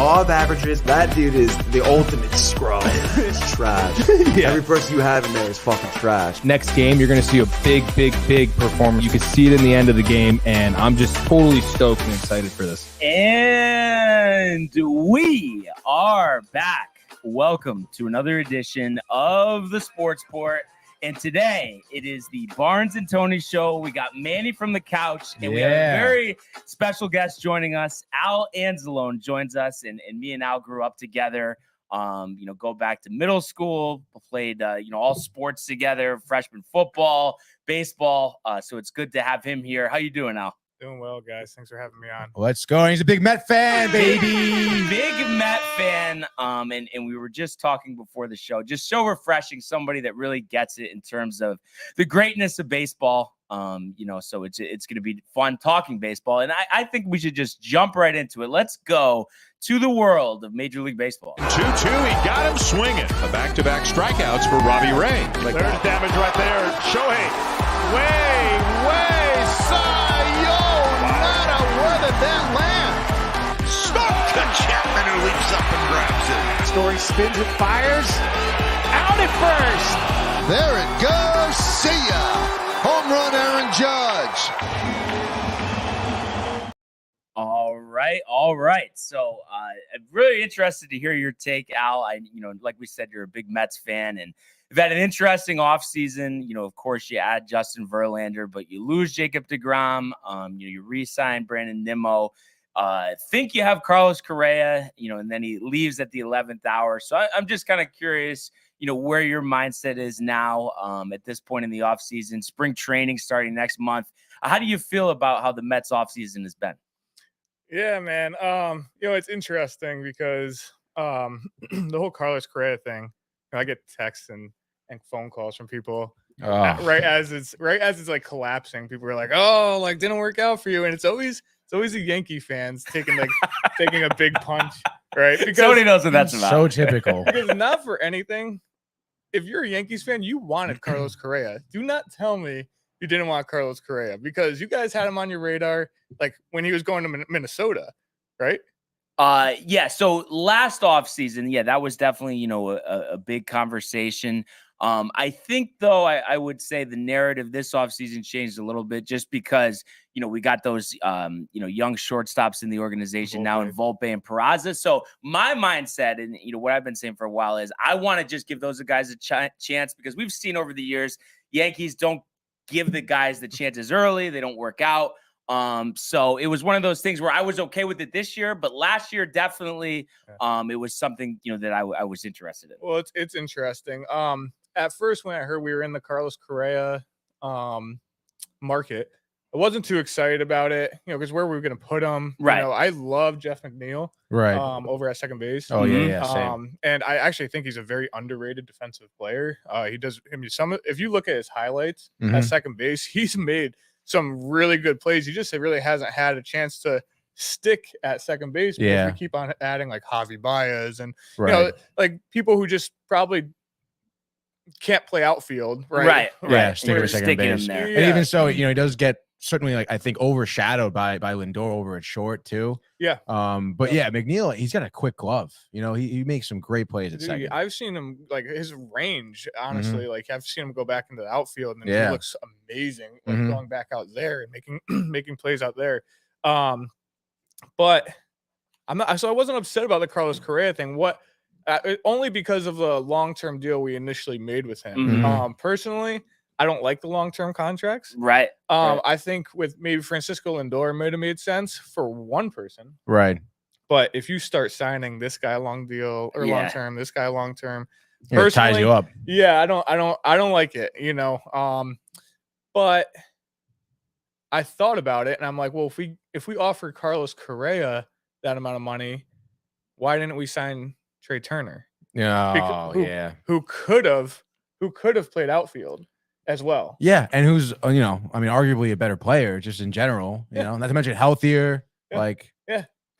Law of averages. That dude is the ultimate scrub. It's trash. Yeah. Every person you have in there is fucking trash. Next game, you're going to see a big performance. You can see it in the end of the game, and I'm just totally stoked and excited for this. And we are back. Welcome to another edition of the Sports Port. And today it is the Barnes and Tony show. We got Manny from the couch, and we have a very special guest joining us. Al Anzalone joins us, and me and Al grew up together. Go back to middle school, played all sports together, freshman football, baseball. So it's good to have him here. How you doing, Al? Doing well, guys. Thanks for having me on. Let's go. He's a big Met fan, baby. Big Met fan. And we were just talking before the show. Just so refreshing, somebody that really gets it in terms of the greatness of baseball. So it's going to be fun talking baseball. And I think we should just jump right into it. Let's go to the world of Major League Baseball. 2-2, he got him swinging. A back-to-back strikeouts for Robbie Ray. There's damage right there. Shohei, way, where did that land? Stuck to Chapman, who leaps up and grabs it. Story spins and fires. Out at first. There it goes. See ya. Home run, Aaron Judge. All right. So I'm really interested to hear your take, Al. Like we said, you're a big Mets fan, and you've had an interesting offseason. Of course, you add Justin Verlander, but you lose Jacob deGrom. You re-sign Brandon Nimmo. Think you have Carlos Correa, and then he leaves at the 11th hour. So I'm just kind of curious, where your mindset is now at this point in the offseason, spring training starting next month. How do you feel about how the Mets offseason has been? Yeah, man. It's interesting because the whole Carlos Correa thing, I get texts and phone calls from people right as it's like collapsing. People are like, "Oh, like didn't work out for you," and it's always the Yankee fans taking a big punch, right? Because nobody knows what that's about. So typical. Because not for anything, if you're a Yankees fan, you wanted Carlos Correa. Do not tell me you didn't want Carlos Correa, because you guys had him on your radar, like when he was going to Minnesota, right? Yeah. So last offseason, that was definitely, a big conversation. I think, though, I would say the narrative this offseason changed a little bit just because, we got those, young shortstops in the organization now in Volpe and Peraza. So my mindset and, what I've been saying for a while is I want to just give those guys a chance, because we've seen over the years, Yankees don't give the guys the chances early. They don't work out. So it was one of those things where I was okay with it this year, but last year, definitely, it was something, that I was interested in. Well, it's interesting. At first, when I heard we were in the Carlos Correa market, I wasn't too excited about it, because where we were going to put him. Right. I love Jeff McNeil. Right. Over at second base. Oh yeah. Same. And I actually think he's a very underrated defensive player. He does. I mean, if you look at his highlights at second base, he's made some really good plays. He just really hasn't had a chance to stick at second base, because we keep on adding like Javi Baez and like people who just probably can't play outfield, right? Yeah, stick at second base. There. And even so, he does get certainly, like, I think, overshadowed by Lindor over at short too. Yeah. But McNeil, he's got a quick glove. He makes some great plays at second. I've seen him, like, his range, honestly, like I've seen him go back into the outfield, and he looks amazing, like going back out there and making plays out there. But I wasn't upset about the Carlos Correa thing. Only because of the long-term deal we initially made with him. Personally, I don't like the long-term contracts. Right. I think with maybe Francisco Lindor might have made sense for one person. Right. But if you start signing this guy long deal or long-term, this guy long-term, it ties you up. Yeah, I don't like it, But I thought about it, and I'm like, well, if we offer Carlos Correa that amount of money, why didn't we sign Trey Turner? Who could have played outfield as well. Yeah, and who's arguably a better player just in general, not to mention healthier.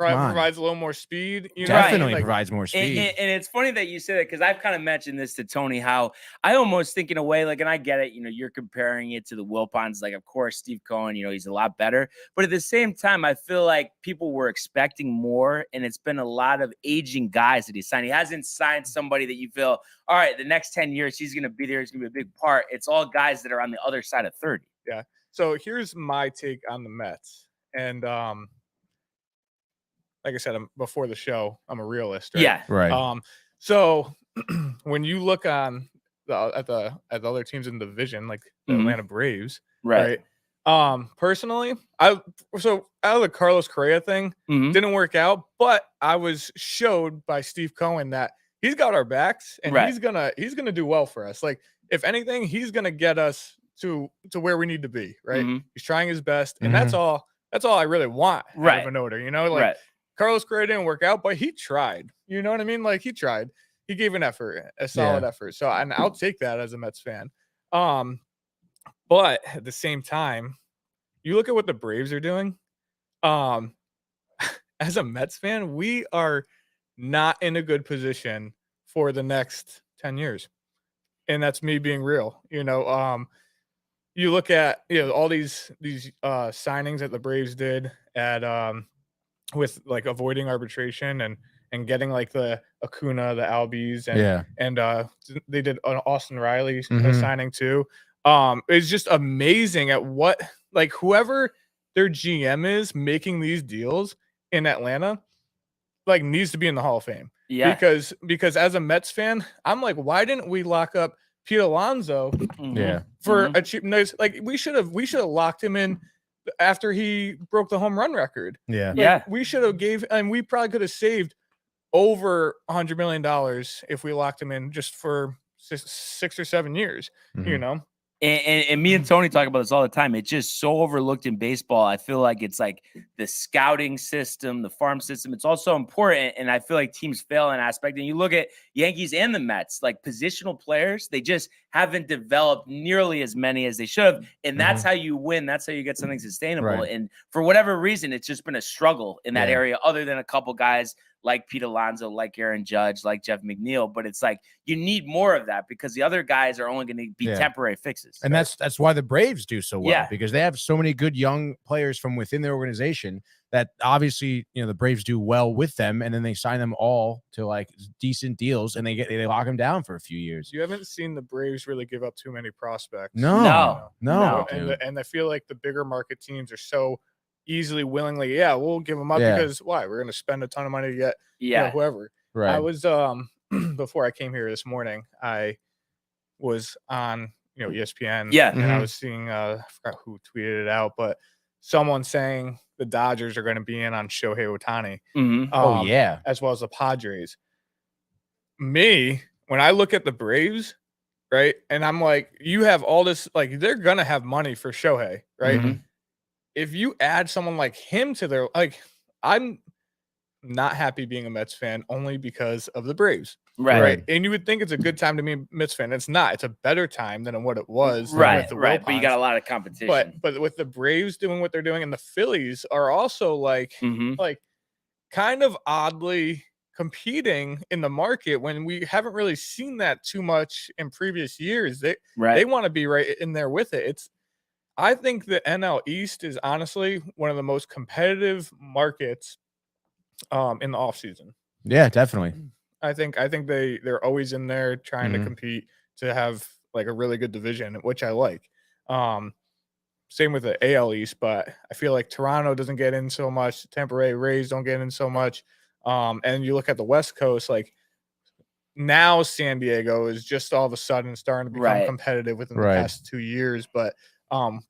provides a little more speed. Definitely like, provides more speed. And it's funny that you say that because I've kind of mentioned this to Tony, how I almost think in a way, like, and I get it, you're comparing it to the Wilpons. Like, of course, Steve Cohen, he's a lot better. But at the same time, I feel like people were expecting more, and it's been a lot of aging guys that he signed. He hasn't signed somebody that you feel, all right, the next 10 years, he's going to be there. He's going to be a big part. It's all guys that are on the other side of 30. Yeah. So here's my take on the Mets. And like I said, before the show, I'm a realist. Right? Yeah. Right. So when you look on at the other teams in the division, like the Atlanta Braves, right? Personally, so out of the Carlos Correa thing, didn't work out, but I was showed by Steve Cohen that he's got our backs and he's gonna do well for us. Like, if anything, he's gonna get us to where we need to be, right? He's trying his best, and that's all I really want out of an order, like Carlos Correa didn't work out, but he tried. You know what I mean? Like, he tried. He gave an effort, a solid effort. So, and I'll take that as a Mets fan. But at the same time, you look at what the Braves are doing. As a Mets fan, we are not in a good position for the next 10 years. And that's me being real. You look at all these signings that the Braves did at with like avoiding arbitration and getting like the Acuna, the Albies, and they did an Austin Riley signing too. It's just amazing at what, like, whoever their GM is making these deals in Atlanta, like, needs to be in the Hall of Fame. Yeah. Because as a Mets fan, I'm like, why didn't we lock up Pete Alonso for a cheap nice? Like, we should have locked him in after he broke the home run record. We should have and we probably could have saved over $100 million if we locked him in just for 6 or 7 years. And me and Tony talk about this all the time. It's just so overlooked in baseball. I feel like it's like the scouting system, the farm system. It's also important, and I feel like teams fail in aspect. And you look at Yankees and the Mets, like positional players, they just haven't developed nearly as many as they should have. And that's how you win. That's how you get something sustainable. Right. And for whatever reason, it's just been a struggle in that area, other than a couple guys like Pete Alonso, like Aaron Judge, like Jeff McNeil. But it's like you need more of that because the other guys are only going to be temporary fixes. And that's why the Braves do so well, because they have so many good young players from within their organization that obviously, the Braves do well with them, and then they sign them all to like decent deals, and they lock them down for a few years. You haven't seen the Braves really give up too many prospects. No. And I feel like the bigger market teams are so easily, willingly, we'll give them up because why? We're going to spend a ton of money to get whoever. Right. I was before I came here this morning, I was on ESPN. And I was seeing I forgot who tweeted it out, but someone saying the Dodgers are going to be in on Shohei Ohtani. As well as the Padres. Me, when I look at the Braves, right, and I'm like, you have all this, like, they're going to have money for Shohei, right? If you add someone like him to their, like, I'm not happy being a Mets fan only because of the Braves. Right. And you would think it's a good time to be a Mets fan. It's not. It's a better time than what it was. Right. But you got a lot of competition. But with the Braves doing what they're doing, and the Phillies are also like kind of oddly competing in the market when we haven't really seen that too much in previous years. They want to be right in there with it. I think the NL East is honestly one of the most competitive markets in the offseason. Yeah, definitely. I think they're always in there trying to compete to have like a really good division, which I like. Same with the AL East, but I feel like Toronto doesn't get in so much. Tampa Bay Rays don't get in so much. And you look at the West Coast, like now San Diego is just all of a sudden starting to become competitive within the past 2 years. But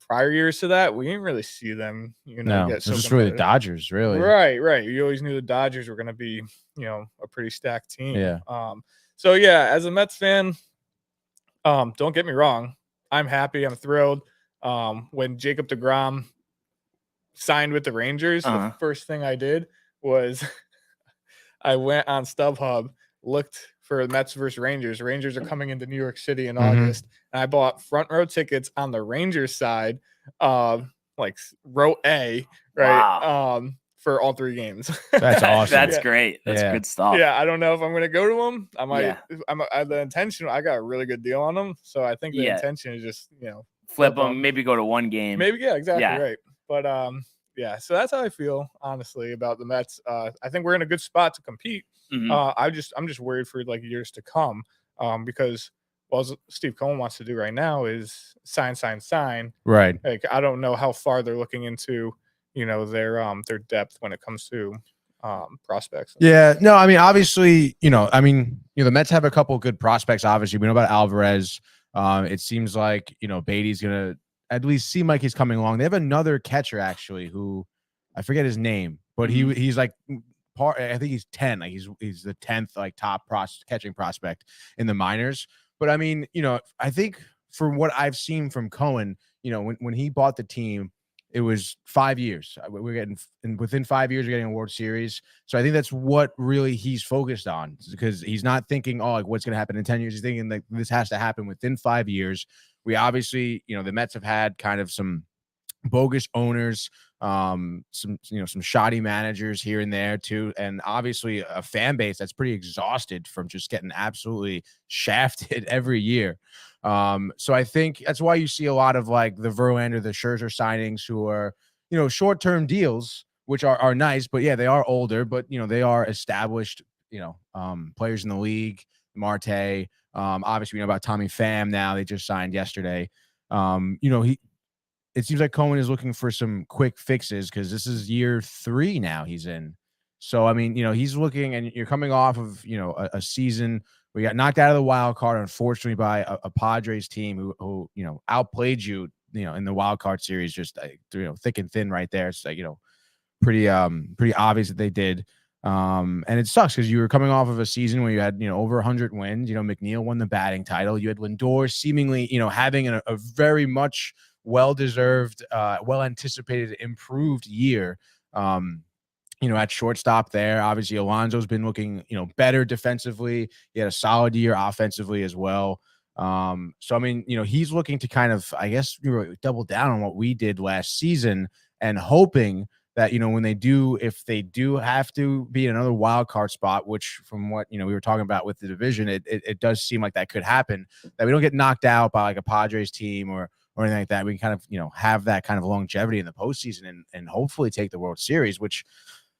prior years to that, we didn't really see them, get so just really the Dodgers, really. Right. You always knew the Dodgers were going to be, a pretty stacked team. Yeah. So as a Mets fan, don't get me wrong, I'm happy, I'm thrilled. When Jacob deGrom signed with the Rangers, the first thing I did was I went on StubHub, looked for Mets versus Rangers. Rangers are coming into New York City in August, and I bought front row tickets on the Rangers side, like row A, right? Wow. for all 3 games. That's awesome. That's great. That's good stuff. Yeah, I don't know if I'm going to go to him. I might. The intention, I got a really good deal on him, so I think the intention is just flip them, maybe go to 1 game. Maybe exactly right. But so that's how I feel honestly about the Mets. I think we're in a good spot to compete. I'm just worried for like years to come because Steve Cohen wants to do right now is sign. Right. Like I don't know how far they're looking into their depth when it comes to prospects. Yeah, no, I mean, obviously, the Mets have a couple of good prospects. Obviously, we know about Alvarez. It seems like Beatty's gonna at least seem like he's coming along. They have another catcher actually, who I forget his name, but he's like I think he's 10. Like he's the 10th like top catching prospect in the minors. But I mean, I think from what I've seen from Cohen, when he bought the team, it was 5 years. We're getting within 5 years, we're getting a World Series. So I think that's what really he's focused on, because he's not thinking, like what's going to happen in 10 years. He's thinking like this has to happen within 5 years. We obviously, the Mets have had kind of some bogus owners, some shoddy managers here and there too, and obviously a fan base that's pretty exhausted from just getting absolutely shafted every year. So I think that's why you see a lot of like the Verlander, the Scherzer signings, who are short-term deals, which are nice, but yeah, they are older, but they are established players in the league. Marte, obviously we know about Tommy Pham now. They just signed yesterday. It seems like Cohen is looking for some quick fixes because this is year 3 now he's in. So, I mean, he's looking, and you're coming off of, a season where you got knocked out of the wild card, unfortunately, by a Padres team who outplayed you, in the wild card series, just thick and thin right there. It's like, pretty obvious that they did. And it sucks because you were coming off of a season where you had, over 100 wins. McNeil won the batting title. You had Lindor seemingly, having a very much well-deserved, well-anticipated, improved year. At shortstop there. Obviously, Alonso's been looking, better defensively. He had a solid year offensively as well. So, I mean, he's looking to kind of, I guess, double down on what we did last season and hoping that, if they do have to be in another wild card spot, which from what, we were talking about with the division, it does seem like that could happen, that we don't get knocked out by like a Padres team or anything like that. We can kind of, have that kind of longevity in the postseason and hopefully take the World Series, which,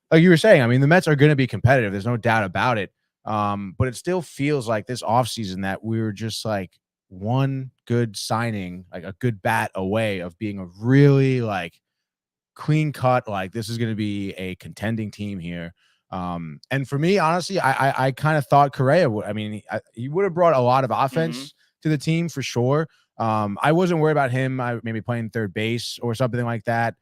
like you were saying, I mean, the Mets are going to be competitive. There's no doubt about it. But it still feels like this offseason that we were just like one good signing, like a good bat away of being a really like clean cut, like this is going to be a contending team here. And for me, honestly, I kind of thought Correa would, he would have brought a lot of offense to the team for sure. I wasn't worried about him maybe playing third base or something like that.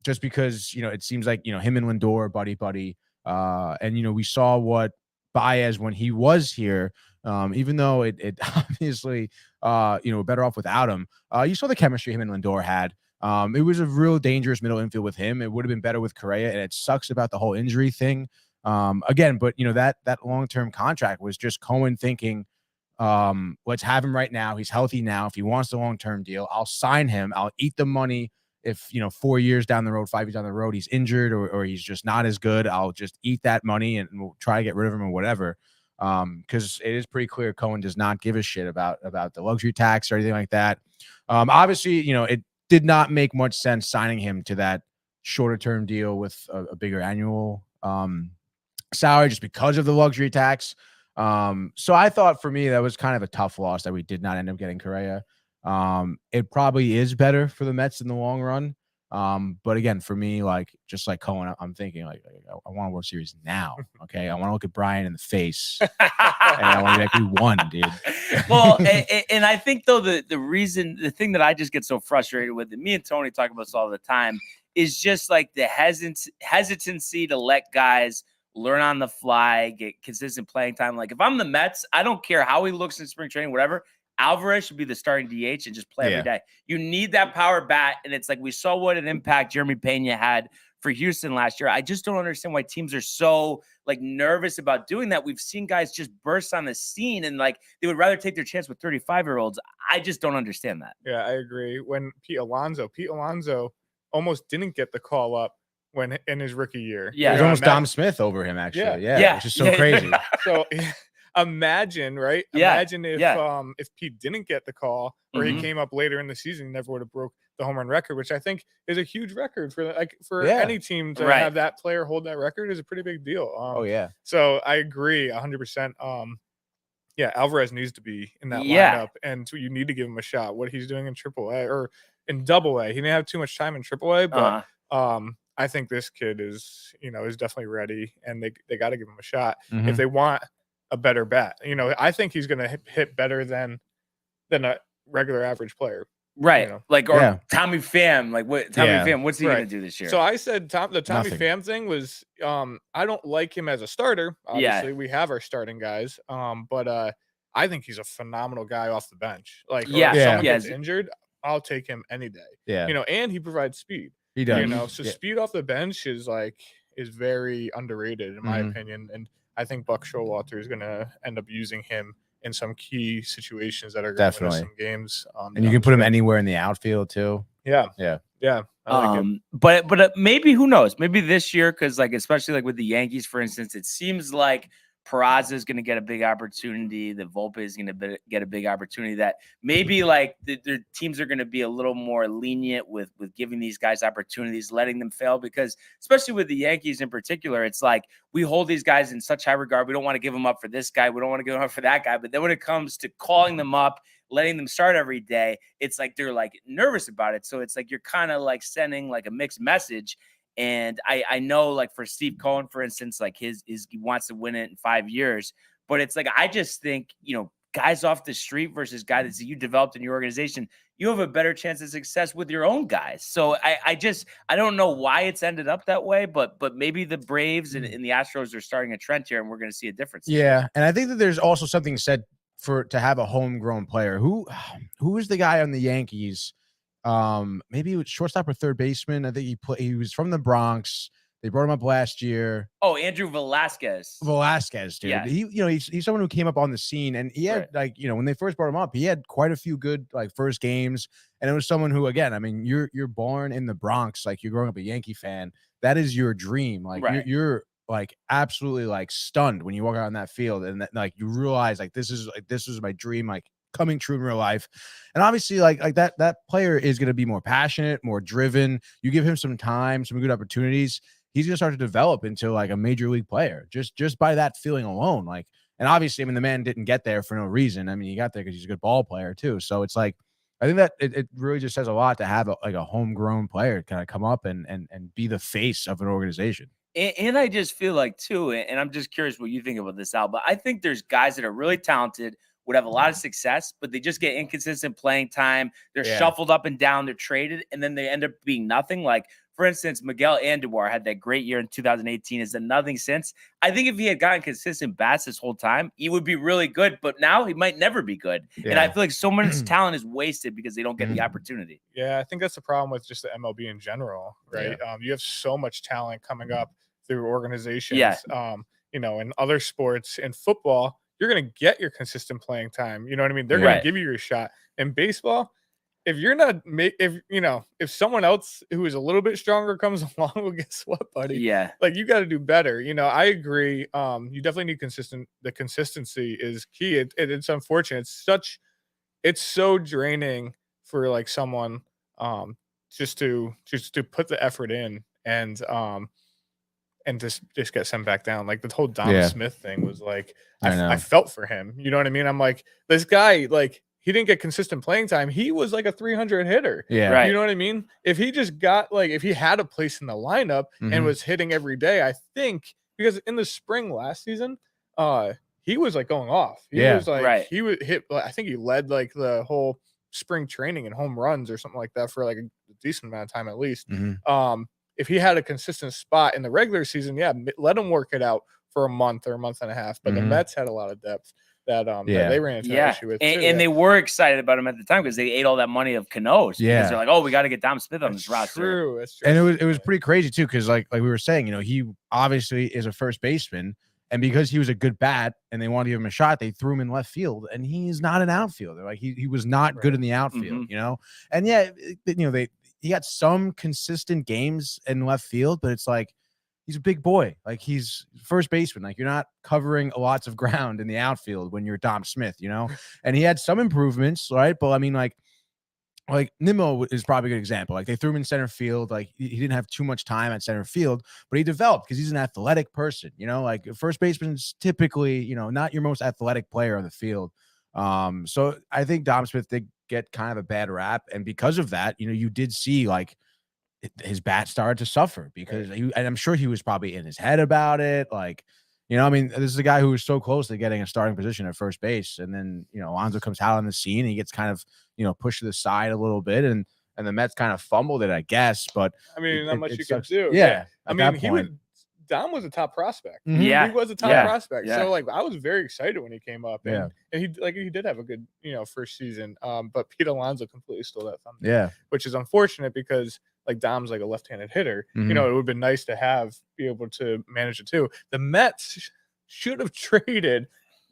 Just because, it seems like, him and Lindor, buddy. And, we saw what Baez, when he was here, even though it obviously, better off without him, you saw the chemistry him and Lindor had. It was a real dangerous middle infield with him. It would have been better with Correa, and it sucks about the whole injury thing. Again, but, that long-term contract was just Cohen thinking, let's have him right now. He's healthy now. If he wants the long-term deal, I'll sign him. I'll eat the money. If 4 years down the road, 5 years down the road, he's injured or he's just not as good, I'll just eat that money and we'll try to get rid of him or whatever. Because it is pretty clear Cohen does not give a shit about the luxury tax or anything like that. Obviously, it did not make much sense signing him to that shorter term deal with a bigger annual salary just because of the luxury tax. So I thought for me that was kind of a tough loss that we did not end up getting Correa. It probably is better for the Mets in the long run. But again, for me, like just like Cohen, I'm thinking like I want a World Series now. Okay, I want to look at Brian in the face, and I want to be like, we won, dude. Well, and I think though the thing that I just get so frustrated with, and me and Tony talk about this all the time, is just like the hesitancy to let guys learn on the fly, get consistent playing time. Like if I'm the Mets, I don't care how he looks in spring training, whatever. Alvarez should be the starting DH and just play every day. You need that power bat. And it's like we saw what an impact Jeremy Pena had for Houston last year. I just don't understand why teams are so like nervous about doing that. We've seen guys just burst on the scene and like they would rather take their chance with 35-year-olds. I just don't understand that. Yeah, I agree. When Pete Alonso almost didn't get the call up when in his rookie year. Yeah, there's almost Dom Smith over him actually. Yeah. Which is so crazy. So imagine, right? Imagine if Pete didn't get the call or he came up later in the season, he never would have broke the home run record, which I think is a huge record for any team to have that player hold that record is a pretty big deal. So I agree 100%. Alvarez needs to be in that lineup, and you need to give him a shot. What he's doing in AAA or in Double-A, he didn't have too much time in AAA, but I think this kid is definitely ready, and they got to give him a shot if they want a better bat. I think he's going to hit better than a regular average player. Right. Tommy Pham. Pham, what's he going to do this year? So I said the Tommy Pham thing was I don't like him as a starter. Obviously, we have our starting guys. But I think he's a phenomenal guy off the bench. If someone gets injured, I'll take him any day. Yeah. And he provides speed. He does. So speed off the bench is very underrated in my opinion. And I think Buck Showalter is going to end up using him in some key situations that are going to win us some games. And you can put him anywhere in the outfield too. Yeah. I like but maybe, who knows? Maybe this year, because especially with the Yankees, for instance, it seems like Peraza is going to get a big opportunity. The Volpe is going to get a big opportunity. That maybe their teams are going to be a little more lenient with giving these guys opportunities, letting them fail, because especially with the Yankees in particular, it's we hold these guys in such high regard. We don't want to give them up for this guy. We don't want to give them up for that guy. But then when it comes to calling them up, letting them start every day, it's they're nervous about it. So it's you're kind of sending a mixed message. And I know for Steve Cohen, for instance, he wants to win it in 5 years, but it's I just think, guys off the street versus guys that you developed in your organization, you have a better chance of success with your own guys. So I don't know why it's ended up that way, but maybe the Braves and the Astros are starting a trend here, and we're going to see a difference. Yeah. And I think that there's also something said to have a homegrown player. Who is the guy on the Yankees? Maybe it was shortstop or third baseman. I think he was from the Bronx. They brought him up last year. Oh, Andrew Velasquez, dude. Yeah. He's someone who came up on the scene, and he had when they first brought him up, he had quite a few good first games. And it was someone who, again, I mean, you're born in the Bronx, you're growing up a Yankee fan. That is your dream. You're absolutely stunned when you walk out on that field, and that, you realize this is my dream, coming true in real life. And obviously that player is going to be more passionate, more driven. You give him some time, some good opportunities, he's going to start to develop into a major league player just by that feeling alone. And obviously, I mean, the man didn't get there for no reason. I mean, he got there because he's a good ball player too. So it's I think that it really just says a lot to have a homegrown player kind of come up and be the face of an organization. And I just feel too, and I'm just curious what you think about this, Al, but I think there's guys that are really talented, would have a lot of success, but they just get inconsistent playing time. They're shuffled up and down. They're traded, and then they end up being nothing. For instance, Miguel Andujar had that great year in 2018. Has done nothing since. I think if he had gotten consistent bats this whole time, he would be really good. But now he might never be good. Yeah. And I feel so much talent is wasted because they don't get the opportunity. Yeah, I think that's the problem with just the MLB in general, right? Yeah. You have so much talent coming up through organizations. Yeah. In other sports, in football, you're going to get your consistent playing time. You know what I mean? They're going to give you your shot. In baseball, if you're not, if someone else who is a little bit stronger comes along, well, guess what, buddy? Yeah. You got to do better. I agree. You definitely need the consistency is key. It's unfortunate. It's so draining for someone just to put the effort in and just get sent back down. The whole Dom Smith thing was I felt for him. You know what I mean? I'm this guy, he didn't get consistent playing time. He was a 300 hitter. Yeah. Right. You know what I mean? If he just got if he had a place in the lineup and was hitting every day, I think, because in the spring last season, he was going off. He was he would hit, I think he led the whole spring training and home runs or something like that for a decent amount of time at least. If he had a consistent spot in the regular season, let him work it out for a month or a month and a half. But the Mets had a lot of depth that they ran into an issue with. And they were excited about him at the time because they ate all that money of Cano's. Because they're we got to get Dom Smith on this roster. That's true. And it was pretty crazy too, because like we were saying, he obviously is a first baseman. And because he was a good bat and they wanted to give him a shot, they threw him in left field, and he's not an outfielder. He was not good in the outfield, And he got some consistent games in left field, but it's like he's a big boy. Like he's first baseman. Like you're not covering lots of ground in the outfield when you're Dom Smith, you know? And he had some improvements, right? But I mean, like Nimmo is probably a good example. Like they threw him in center field. Like he didn't have too much time at center field, but he developed because he's an athletic person, you know, like first baseman's typically, you know, not your most athletic player on the field. So I think Dom Smith did get kind of a bad rap. And because of that, you know, you did see like his bat started to suffer because and I'm sure he was probably in his head about it. Like, you know, I mean, this is a guy who was so close to getting a starting position at first base. And then, you know, Alonso comes out on the scene and he gets kind of, you know, pushed to the side a little bit. And the Mets kind of fumbled it, I guess. But I mean, not much you can do. Yeah. I mean, Dom was a top prospect. Mm-hmm. Yeah. He was a top prospect. So like I was very excited when he came up. And he did have a good, you know, first season. But Pete Alonso completely stole that thunder. Yeah. Which is unfortunate because like Dom's like a left-handed hitter. Mm-hmm. You know, it would have been nice to be able to manage it too. The Mets should have traded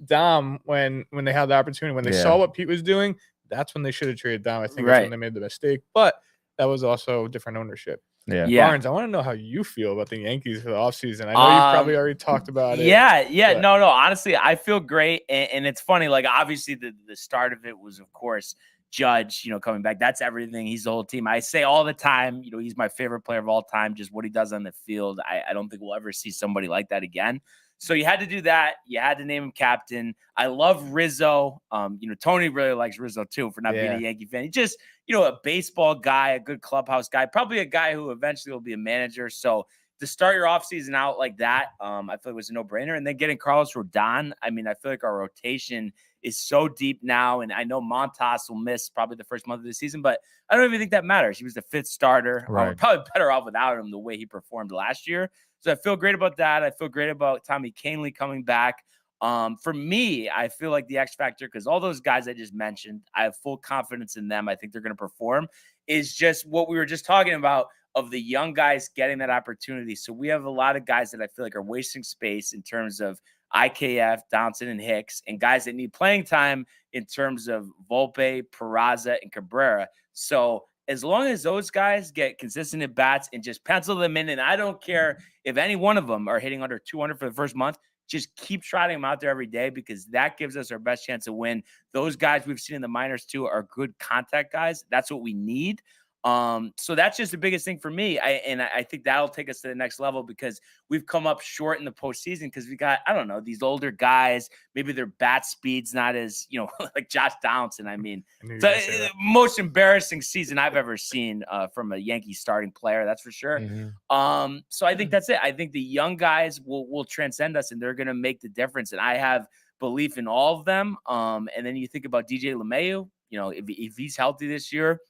Dom when they had the opportunity. When they saw what Pete was doing, that's when they should have traded Dom. I think that's when they made the mistake. But that was also different ownership. Yeah. Barnes, I want to know how you feel about the Yankees for the offseason. I know you've probably already talked about it. Yeah. No. Honestly, I feel great. And it's funny, like obviously the start of it was, of course, Judge, you know, coming back. That's everything. He's the whole team. I say all the time, you know, he's my favorite player of all time. Just what he does on the field. I don't think we'll ever see somebody like that again. So you had to do that. You had to name him captain. I love Rizzo. You know, Tony really likes Rizzo too for not being a Yankee fan. He's just, you know, a baseball guy, a good clubhouse guy, probably a guy who eventually will be a manager. So to start your offseason out like that, I feel like it was a no-brainer. And then getting Carlos Rodon, I mean, I feel like our rotation is so deep now. And I know Montas will miss probably the first month of the season, but I don't even think that matters. He was the fifth starter. Right. We're probably better off without him the way he performed last year. So I feel great about that. I feel great about Tommy Kahnle coming back. For me, I feel like the X factor, because all those guys I just mentioned, I have full confidence in them. I think they're going to perform, is just what we were just talking about of the young guys getting that opportunity. So we have a lot of guys that I feel like are wasting space in terms of IKF, Donaldson, and Hicks, and guys that need playing time in terms of Volpe, Peraza, and Cabrera. So as long as those guys get consistent at bats and just pencil them in, and I don't care if any one of them are hitting under 200 for the first month, just keep trotting them out there every day because that gives us our best chance to win. Those guys we've seen in the minors too are good contact guys. That's what we need. So that's just the biggest thing for me. I think that'll take us to the next level because we've come up short in the postseason because we got, I don't know, these older guys, maybe their bat speed's not as, you know, like Josh Donaldson. I mean, it's the most embarrassing season I've ever seen from a Yankee starting player. That's for sure. Mm-hmm. So I think that's it. I think the young guys will transcend us and they're going to make the difference. And I have belief in all of them. And then you think about DJ LeMahieu, you know, if he's healthy this year,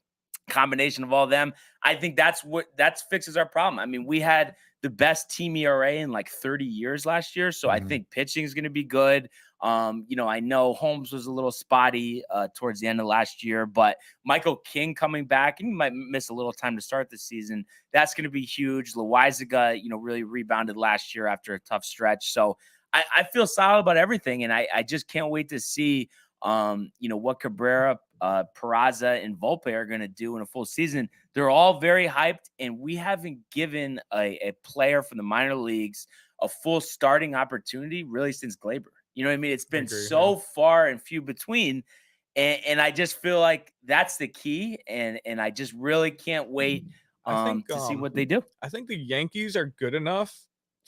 combination of all of them, I think that fixes our problem. I mean, we had the best team ERA in like 30 years last year. So I think pitching is going to be good. You know, I know Holmes was a little spotty towards the end of last year, but Michael King coming back, and he might miss a little time to start the season. That's going to be huge. Loaizaga, you know, really rebounded last year after a tough stretch. So I feel solid about everything. And I just can't wait to see, you know, what Cabrera, Peraza, and Volpe are going to do in a full season. They're all very hyped, and we haven't given a player from the minor leagues a full starting opportunity really since Glaber. You know what I mean? It's been so far and few between, and I just feel like that's the key, and I just really can't wait to see what they do. I think the Yankees are good enough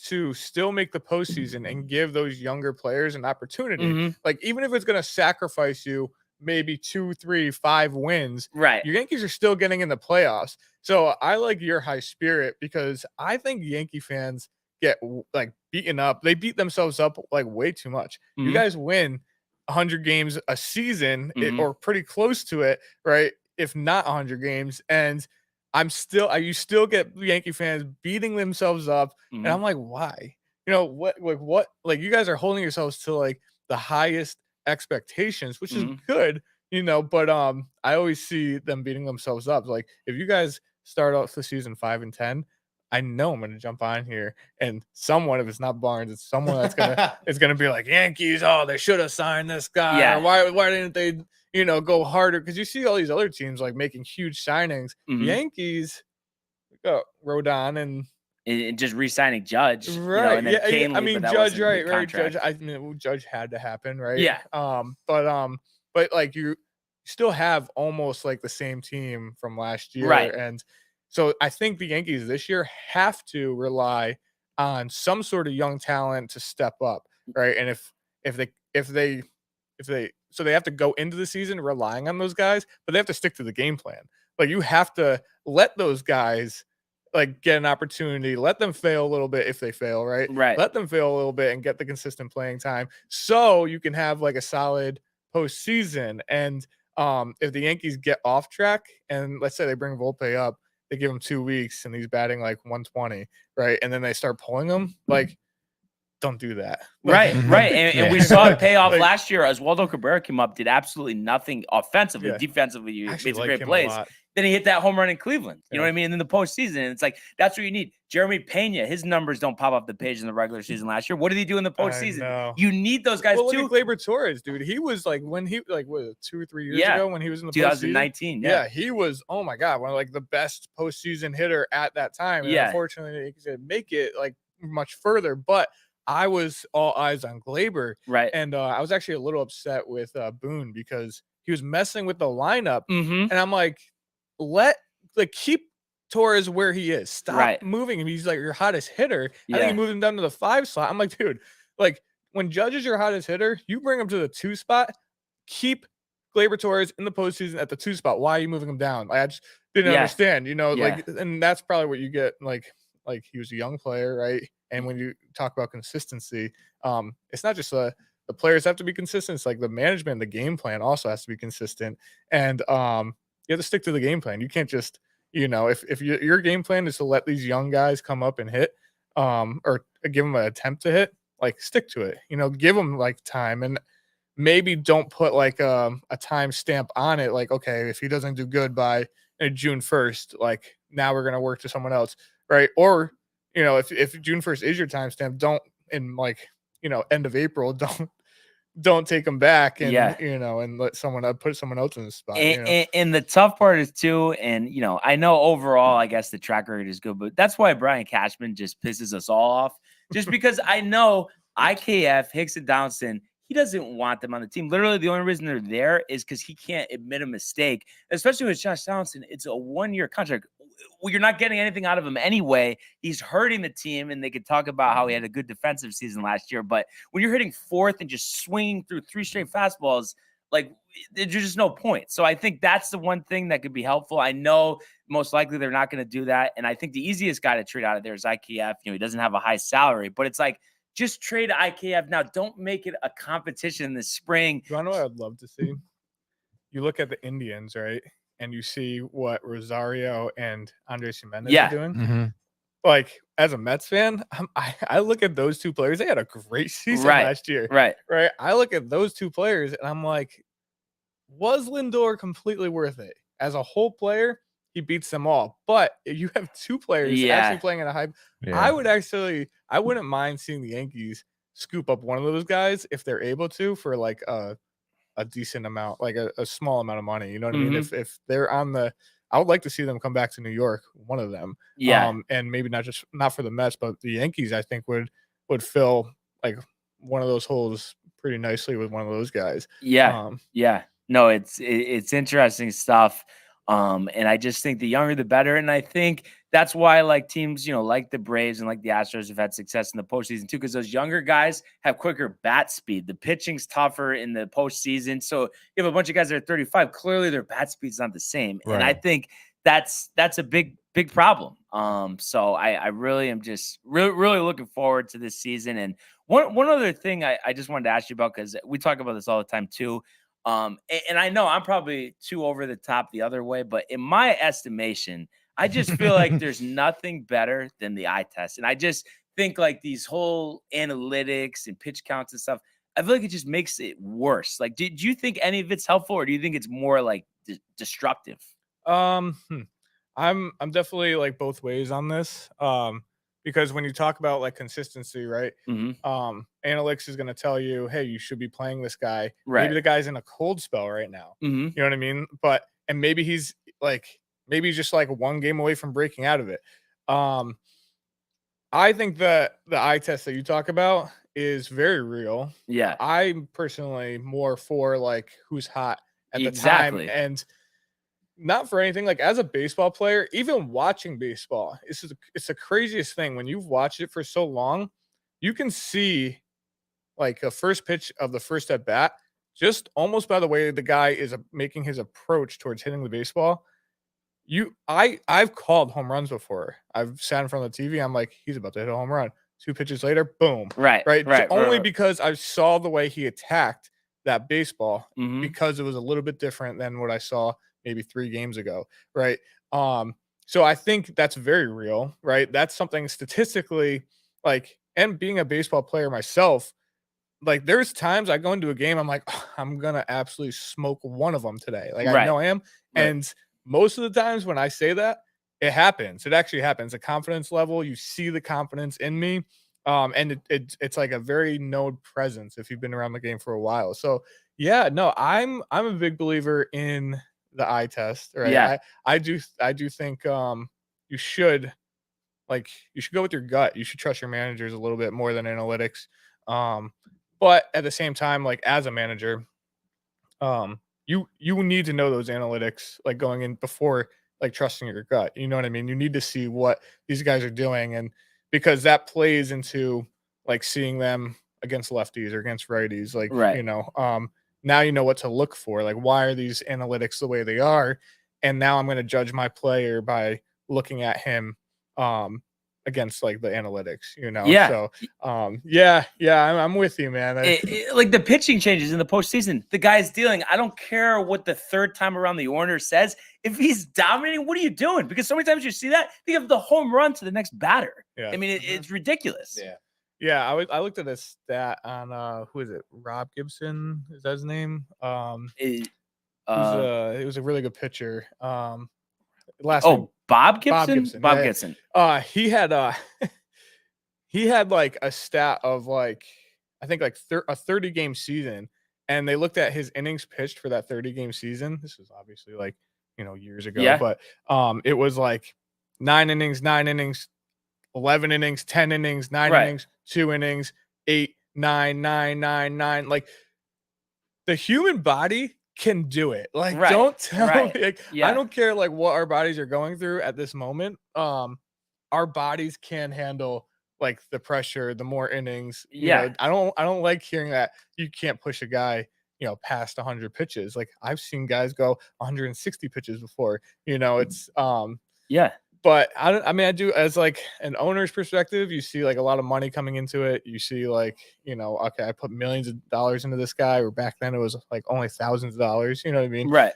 to still make the postseason and give those younger players an opportunity. Mm-hmm. Like, even if it's going to sacrifice you maybe 2, 3, 5 wins, right? Your Yankees are still getting in the playoffs. So I like your high spirit because I think Yankee fans get like beaten up. They beat themselves up like way too much. Mm-hmm. You guys win 100 games a season or pretty close to it, right? If not 100 games. And you still get Yankee fans beating themselves up. And I'm like, why? You know, what, you guys are holding yourselves to like the highest expectations, which is good, you know, but I always see them beating themselves up. Like, if you guys start off the season 5-10, I know I'm gonna jump on here and someone, if it's not Barnes, it's someone that's gonna it's gonna be like, Yankees, oh, they should have signed this guy. Yeah. Or why didn't they, go harder because you see all these other teams like making huge signings. Mhm. Yankees got Rodon and just re-signing Judge, right? and then Canely, I mean Judge, right? Judge. I mean, Judge had to happen, right? Yeah. But like you still have almost like the same team from last year, right? And so I think the Yankees this year have to rely on some sort of young talent to step up, right? And if they so they have to go into the season relying on those guys, but they have to stick to the game plan. Like you have to let those guys like get an opportunity, let them fail a little bit if they fail, right? Right. Let them fail a little bit and get the consistent playing time so you can have like a solid postseason. And if the Yankees get off track and let's say they bring Volpe up, they give him 2 weeks and he's batting like 120, right? And then they start pulling him, like don't do that. Right. And we saw it pay off last year. Oswaldo Cabrera came up, did absolutely nothing offensively. Defensively, he made some great plays. Then he hit that home run in Cleveland. You know what I mean? And then the postseason, and it's like that's what you need. Jeremy Pena, his numbers don't pop off the page in the regular season last year. What did he do in the postseason? You need those guys too. Look at Gleyber Torres, dude. He was like when he like what 2 or 3 years ago when he was in the 2019. Yeah, he was. Oh my god, one of like the best postseason hitter at that time. And unfortunately, he didn't make it like much further, but. I was all eyes on Gleyber, right? And I was actually a little upset with Boone because he was messing with the lineup, and I'm like, keep Torres where he is. Stop moving him. He's like your hottest hitter. I think he moved him down to the 5 slot. I'm like, dude, like when Judge is your hottest hitter, you bring him to the 2 spot. Keep Gleyber Torres in the postseason at the 2 spot. Why are you moving him down? I just didn't understand, like, and that's probably what you get. Like he was a young player, right? And when you talk about consistency, it's not just the players have to be consistent. It's like the management, the game plan also has to be consistent. And you have to stick to the game plan. You can't just, if your game plan is to let these young guys come up and hit or give them an attempt to hit, like stick to it. Give them like time and maybe don't put like a time stamp on it. Like, okay, if he doesn't do good by June 1st, like now we're going to work to someone else. Right. Or, if June 1st is your timestamp, don't in like, end of April, don't take them back and, and let someone put someone else in the spot. And the tough part is too, and, I know overall, I guess the track record is good, but that's why Brian Cashman just pisses us all off just because I know IKF, Hicks and Downson, he doesn't want them on the team. Literally, the only reason they're there is because he can't admit a mistake, especially with Josh Donaldson. It's a 1-year contract. Well, you're not getting anything out of him anyway. He's hurting the team, and they could talk about how he had a good defensive season last year. But when you're hitting 4th and just swinging through 3 straight fastballs, like there's just no point. So I think that's the one thing that could be helpful. I know most likely they're not going to do that, and I think the easiest guy to trade out of there is IKF. He doesn't have a high salary, but it's like just trade IKF now. Don't make it a competition in the spring. You want to know what I'd love to see? You look at the Indians, right? And you see what Rosario and Andres Gimenez are doing. Mm-hmm. Like, as a Mets fan, I look at those 2 players. They had a great season last year. Right. I look at those 2 players, and I'm like, was Lindor completely worth it? As a whole player, he beats them all. But if you have 2 players actually playing at a high, I wouldn't mind seeing the Yankees scoop up one of those guys if they're able to for like a decent amount, like a small amount of money. You know what I mean? If they're on I would like to see them come back to New York, one of them. And maybe not for the Mets, but the Yankees, I think would fill like one of those holes pretty nicely with one of those guys. No, it's interesting stuff. And I just think the younger, the better. And I think that's why like teams, like the Braves and like the Astros have had success in the postseason too, because those younger guys have quicker bat speed. The pitching's tougher in the postseason. So you have a bunch of guys that are 35. Clearly their bat speed's not the same. Right. And I think that's a big problem. So I really am just really looking forward to this season. And one other thing I just wanted to ask you about, because we talk about this all the time too. And I know I'm probably too over the top the other way, but in my estimation, I just feel like there's nothing better than the eye test. And I just think like these whole analytics and pitch counts and stuff, I feel like it just makes it worse. Like, do you think any of it's helpful, or do you think it's more like destructive? I'm definitely like both ways on this. because when you talk about like consistency, right? Analytics is going to tell you, hey, you should be playing this guy. Right. Maybe the guy's in a cold spell right now. You know what I mean? And maybe he's just like one game away from breaking out of it. I think the eye test that you talk about is very real. Yeah. I'm personally more for like who's hot at the time, and not for anything. Like as a baseball player, even watching baseball, it's the craziest thing. When you've watched it for so long, you can see like a first pitch of the first at bat, just almost by the way the guy is making his approach towards hitting the baseball. I've called home runs before. I've sat in front of the TV. I'm like, he's about to hit a home run. 2 pitches later, boom. Right. Only because I saw the way he attacked that baseball, because it was a little bit different than what I saw maybe 3 games ago. Right. So I think that's very real. Right. That's something statistically, like, and being a baseball player myself, like there's times I go into a game, I'm like, oh, I'm gonna absolutely smoke one of them today. Like I know I am. And most of the times when I say that, it happens. It actually happens. The confidence level, you see the confidence in me. And it's like a very known presence if you've been around the game for a while. So yeah, no, I'm a big believer in the eye test. Right. Yeah. I do think you should go with your gut. You should trust your managers a little bit more than analytics. But at the same time, like as a manager, you need to know those analytics like going in before like trusting your gut. You know what I mean? You need to see what these guys are doing, and because that plays into like seeing them against lefties or against righties. Like, you know, now you know what to look for. Like, why are these analytics the way they are? And now I'm going to judge my player by looking at him against like the analytics, you know? Yeah. So, I'm with you, man. Like the pitching changes in the postseason, the guy's dealing. I don't care what the third time around the order says. If he's dominating, what are you doing? Because so many times you see that, think of the home run to the next batter. Yeah. I mean, it's ridiculous. Yeah. Yeah. I looked at a stat on, who is it? Rob Gibson. Is that his name? It was a really good pitcher. Bob Gibson. Bob Gibson. He had like a stat of like, I think like a 30-game season, and they looked at his innings pitched for that 30-game season. This was obviously like, you know, years ago, but it was like 9 innings, 11 innings, 10 innings, 9 innings, 2 innings, 8, 9, 9, 9, 9. Like the human body can do it. Like, don't tell me. Like, I don't care like what our bodies are going through at this moment. Our bodies can handle like the pressure, the more innings. You know, I don't like hearing that you can't push a guy, you know, past 100 pitches. Like I've seen guys go 160 pitches before. You know, it's But I do, as like an owner's perspective, you see like a lot of money coming into it. You see like, you know, okay, I put millions of dollars into this guy, or back then it was like only thousands of dollars. You know what I mean? Right.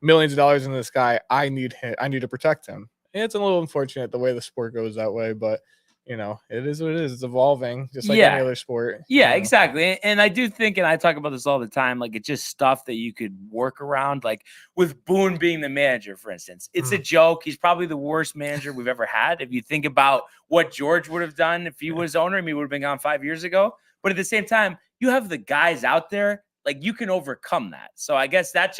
Millions of dollars into this guy. I need to protect him. And it's a little unfortunate the way the sport goes that way, but you know, it is what it is. It's evolving, just like any other sport. Yeah, you know? exactly. And I do think, and I talk about this all the time, like it's just stuff that you could work around. Like with Boone being the manager, for instance, it's a joke. He's probably the worst manager we've ever had. If you think about what George would have done if he was owner, I mean, he would have been gone 5 years ago. But at the same time, you have the guys out there, like you can overcome that. So I guess that's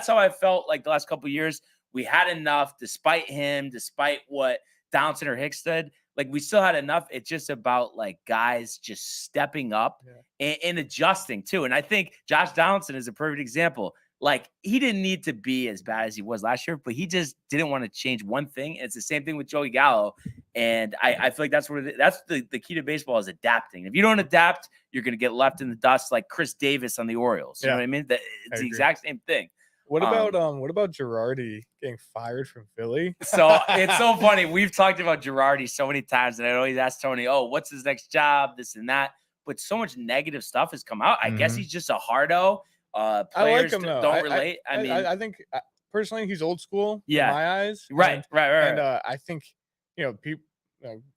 how I felt like the last couple of years. We had enough, despite him, despite what Downton or Hicks did. Like we still had enough. It's just about like guys just stepping up and adjusting too. And I think Josh Donaldson is a perfect example. Like he didn't need to be as bad as he was last year, but he just didn't want to change one thing. And it's the same thing with Joey Gallo. And I feel like that's the key to baseball is adapting. If you don't adapt, you're going to get left in the dust like Chris Davis on the Orioles. You know what I mean? It's the exact same thing. What about Girardi getting fired from Philly? So it's so funny. We've talked about Girardi so many times, and I always ask Tony, "Oh, what's his next job? This and that." But so much negative stuff has come out. I guess he's just a hardo. Players I like him, though. Don't relate. I think personally he's old school in my eyes. Right. And I think people.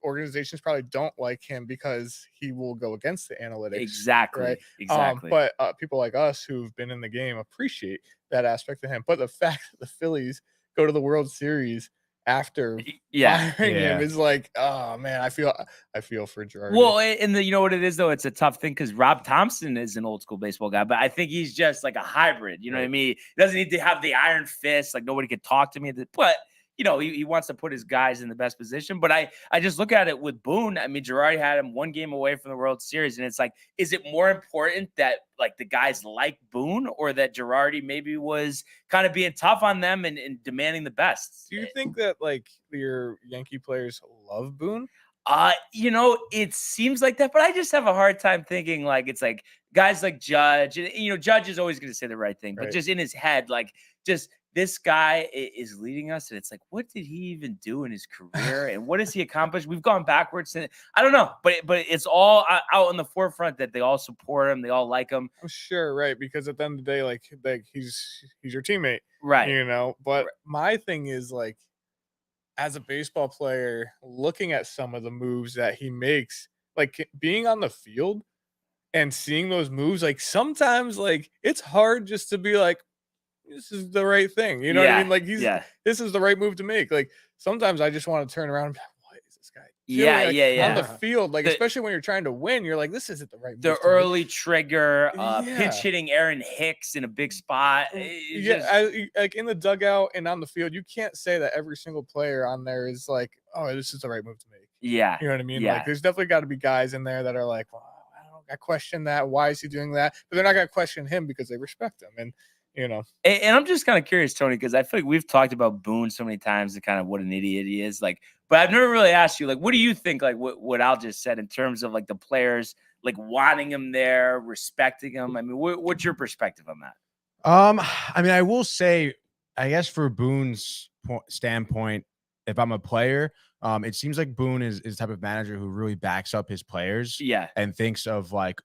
Organizations probably don't like him because he will go against the analytics. Exactly. But people like us who've been in the game appreciate that aspect of him. But the fact that the Phillies go to the World Series after firing him is like, oh man, I feel for Girardi. Well, and you know what it is though? It's a tough thing because Rob Thompson is an old school baseball guy, but I think he's just like a hybrid. You know what I mean? He doesn't need to have the iron fist. Like nobody could talk to me. But you know, he wants to put his guys in the best position. But I just look at it with Boone. I mean, Girardi had him one game away from the World Series. And it's like, is it more important that like the guys like Boone or that Girardi maybe was kind of being tough on them and demanding the best? Do you think that like your Yankee players love Boone? You know, it seems like that, but I just have a hard time thinking like it's like guys like Judge, and you know, Judge is always going to say the right thing, but just in his head, like just this guy is leading us, and it's like, what did he even do in his career, and what has he accomplished? We've gone backwards, and I don't know, but it's all out in the forefront that they all support him, they all like him. I'm sure, right? Because at the end of the day, like he's your teammate, right? You know, but my thing is like, as a baseball player, looking at some of the moves that he makes, like being on the field and seeing those moves, like sometimes like it's hard just to be like, this is the right thing. You know what I mean? Like this is the right move to make. Like sometimes I just want to turn around and be like, what is this guy doing? On the field, like especially when you're trying to win, you're like, this isn't the right move. The early trigger, pinch hitting Aaron Hicks in a big spot. Like in the dugout and on the field, you can't say that every single player on there is like, oh, this is the right move to make. Yeah. You know what I mean? Like there's definitely got to be guys in there that are like, well, I question that. Why is he doing that? But they're not going to question him because they respect him. And you know, and I'm just kind of curious, Tony, because I feel like we've talked about Boone so many times and kind of what an idiot he is. Like, but I've never really asked you, like, what do you think, like what Al just said in terms of like the players, like wanting him there, respecting him? I mean, what's your perspective on that? I mean, I will say, I guess for Boone's standpoint, if I'm a player, it seems like Boone is the type of manager who really backs up his players, and thinks of like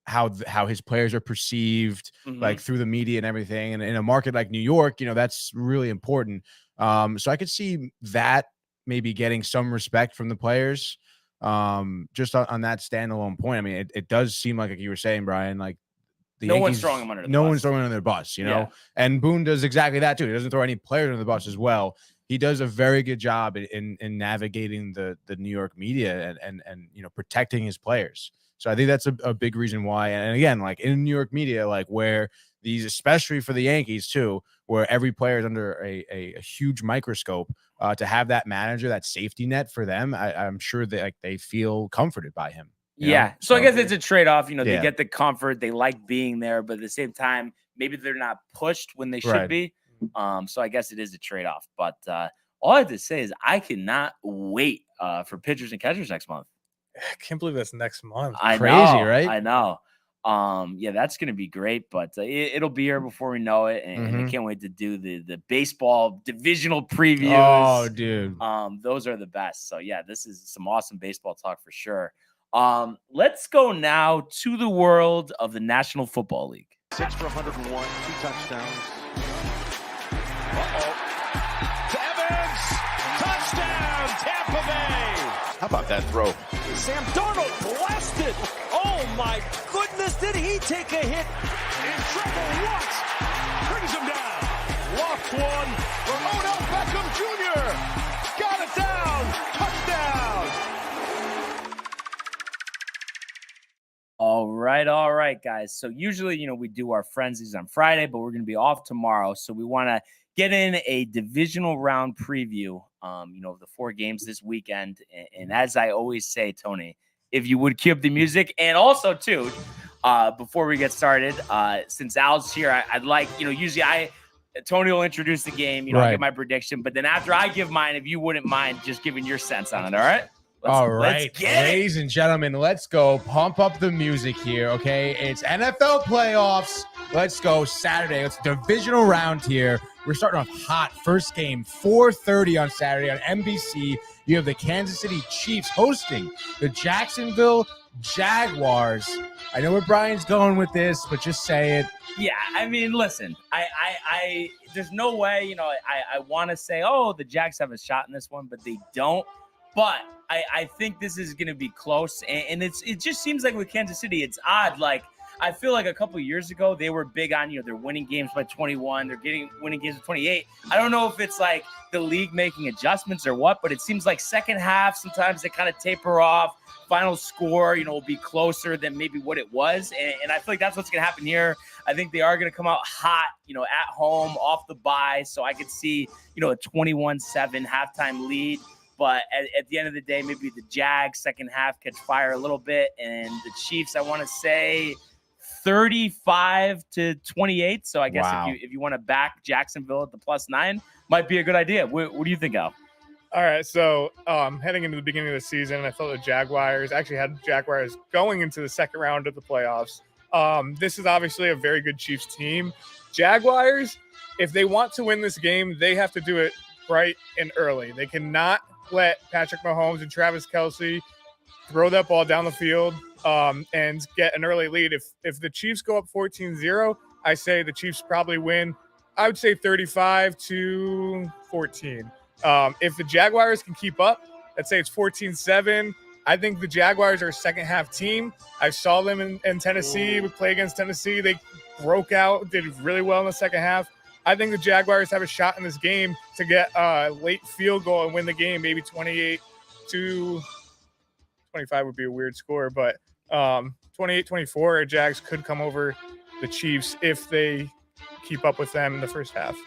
how his players are perceived, like through the media and everything. And in a market like New York, you know, that's really important. So I could see that maybe getting some respect from the players, just on that standalone point. I mean, it does seem like you were saying, Brian, like the no Yankees, one's throwing him under the bus. No one's throwing him under the bus, you know, and Boone does exactly that too. He doesn't throw any players under the bus as well. He does a very good job in navigating the New York media and you know, protecting his players. So I think that's a big reason why. And again, like in New York media, like where these, especially for the Yankees too, where every player is under a huge microscope, to have that manager, that safety net for them, I'm sure that like they feel comforted by him. Yeah. So I guess it's a trade-off. You know, they get the comfort, they like being there, but at the same time, maybe they're not pushed when they should be. So I guess it is a trade-off. But all I have to say is I cannot wait for pitchers and catchers next month. I can't believe that's next month. Crazy, right? I know. Yeah, that's gonna be great, but it'll be here before we know it, and I can't wait to do the baseball divisional previews. Oh, dude, those are the best. So yeah, this is some awesome baseball talk for sure. Let's go now to the world of the National Football League. 6 for 101, 2 touchdowns. To Evans, touchdown, Tampa Bay. How about that throw? Sam Darnold blasted. Oh my goodness, did he take a hit? In trouble once, brings him down. Lost one for Odell Beckham Jr. Got it down, touchdown. All right, guys. So usually, you know, we do our frenzies on Friday, but we're going to be off tomorrow. So we want to get in a divisional round preview, you know, of the 4 games this weekend. And as I always say, Tony, if you would cue up the music. And also, too, before we get started, since Al's here, I'd like, you know, usually Tony will introduce the game, you know, I'll give my prediction. But then after I give mine, if you wouldn't mind just giving your sense on it, all right? All right, ladies and gentlemen, let's go. Pump up the music here, okay? It's NFL playoffs. Let's go Saturday. It's divisional round here. We're starting off hot. First game, 4:30 on Saturday on NBC. You have the Kansas City Chiefs hosting the Jacksonville Jaguars. I know where Brian's going with this, but just say it. Yeah, I mean, listen, I there's no way, you know, I want to say, oh, the Jags have a shot in this one, but they don't. But I think this is going to be close, and it just seems like with Kansas City, it's odd. Like I feel like a couple of years ago, they were big on, they're winning games by 21. They're winning games by 28. I don't know if it's like the league making adjustments or what, but it seems like second half, sometimes they kind of taper off. Final score, will be closer than maybe what it was. And I feel like that's what's going to happen here. I think they are going to come out hot, at home off the bye. So I could see, a 21-7 halftime lead. But at the end of the day, maybe the Jags second half catch fire a little bit. And the Chiefs, I want to say 35-28. So I guess if you want to back Jacksonville at the +9, might be a good idea. What do you think, Al? All right, so heading into the beginning of the season, I felt the Jaguars going into the second round of the playoffs. This is obviously a very good Chiefs team. Jaguars, if they want to win this game, they have to do it bright and early. They cannot let Patrick Mahomes and Travis Kelce throw that ball down the field and get an early lead. If the Chiefs go up 14-0, I say the Chiefs probably win. I would say 35-14. If the Jaguars can keep up, let's say it's 14-7. I think the Jaguars are a second half team. I saw them in Tennessee, play against Tennessee. They broke out, did really well in the second half. I think the Jaguars have a shot in this game to get a late field goal and win the game, maybe 28-25 would be a weird score, but 28-24, Jags could come over the Chiefs if they keep up with them in the first half.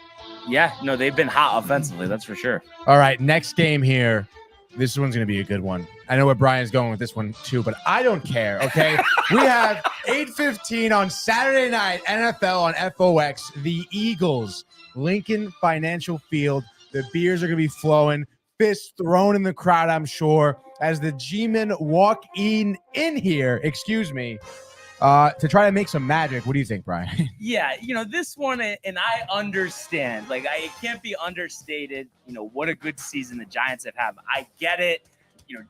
Yeah, no, they've been hot offensively, that's for sure. All right, next game here. This one's going to be a good one. I know where Brian's going with this one too, but I don't care, okay? We have 8:15 on Saturday night, NFL on FOX, the Eagles, Lincoln Financial Field. The beers are going to be flowing, fists thrown in the crowd, I'm sure, as the G-men walk in here, to try to make some magic. What do you think, Brian? Yeah, this one, and I understand, it can't be understated, what a good season the Giants have had. I get it.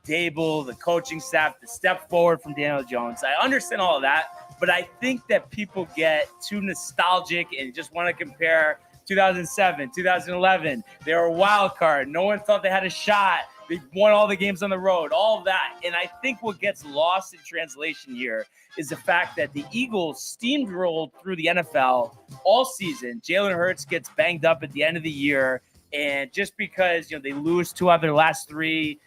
Dable, the coaching staff, the step forward from Daniel Jones. I understand all of that, but I think that people get too nostalgic and just want to compare 2007, 2011. They were a wild card. No one thought they had a shot. They won all the games on the road, all of that. And I think what gets lost in translation here is the fact that the Eagles steamrolled through the NFL all season. Jalen Hurts gets banged up at the end of the year. And just because, they lose 2 out of their last 3,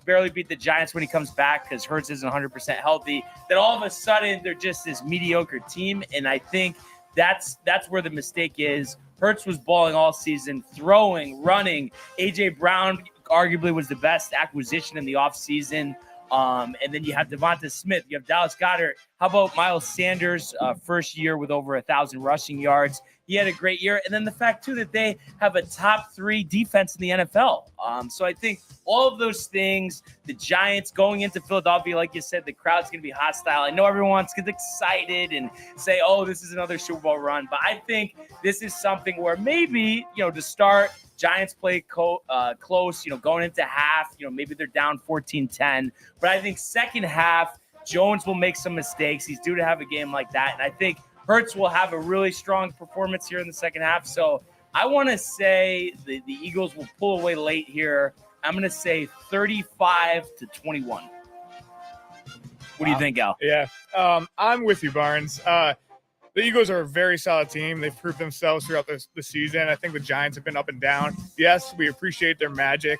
barely beat the Giants when he comes back because Hurts isn't 100% healthy, then all of a sudden they're just this mediocre team. And I think that's where the mistake is. Hurts was balling all season, throwing, running. A.J. Brown arguably was the best acquisition in the offseason. And then you have Devonta Smith. You have Dallas Goedert. How about Miles Sanders, first year with over 1,000 rushing yards? He had a great year. And then the fact, too, that they have a top 3 defense in the NFL. So I think all of those things, the Giants going into Philadelphia, like you said, the crowd's going to be hostile. I know everyone's going to get excited and say, oh, this is another Super Bowl run. But I think this is something where maybe, to start, Giants play close, going into half. Maybe they're down 14-10. But I think second half, Jones will make some mistakes. He's due to have a game like that. And I think Hurts will have a really strong performance here in the second half. So I want to say the Eagles will pull away late here. I'm going to say 35-21. What do you think, Al? Yeah, I'm with you, Barnes. The Eagles are a very solid team. They've proved themselves throughout the season. I think the Giants have been up and down. Yes, we appreciate their magic.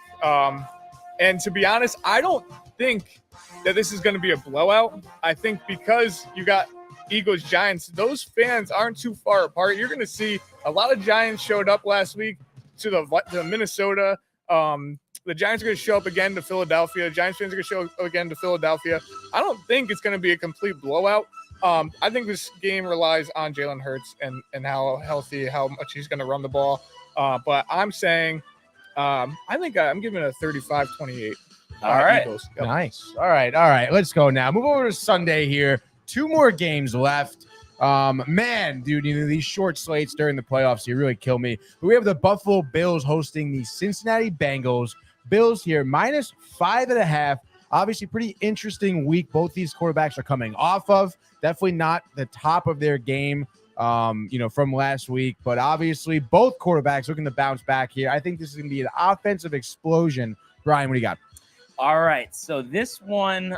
And to be honest, I don't think that this is going to be a blowout. I think because you got Eagles, Giants, those fans aren't too far apart. You're going to see a lot of Giants showed up last week to the Minnesota. The Giants are going to show up again to Philadelphia. Giants fans are going to show up again to Philadelphia. I don't think it's going to be a complete blowout. I think this game relies on Jalen Hurts and how healthy, how much he's going to run the ball. But I'm saying, I think I'm giving it a 35-28. All right. Eagles. Yep. Nice. All right. Let's go now. Move over to Sunday here. 2 more games left. Man, dude, these short slates during the playoffs, you really kill me. We have the Buffalo Bills hosting the Cincinnati Bengals. Bills here, -5.5. Obviously, pretty interesting week. Both these quarterbacks are coming off of. Definitely not the top of their game, from last week. But obviously, both quarterbacks looking to bounce back here. I think this is going to be an offensive explosion. Brian, what do you got? All right. So this one,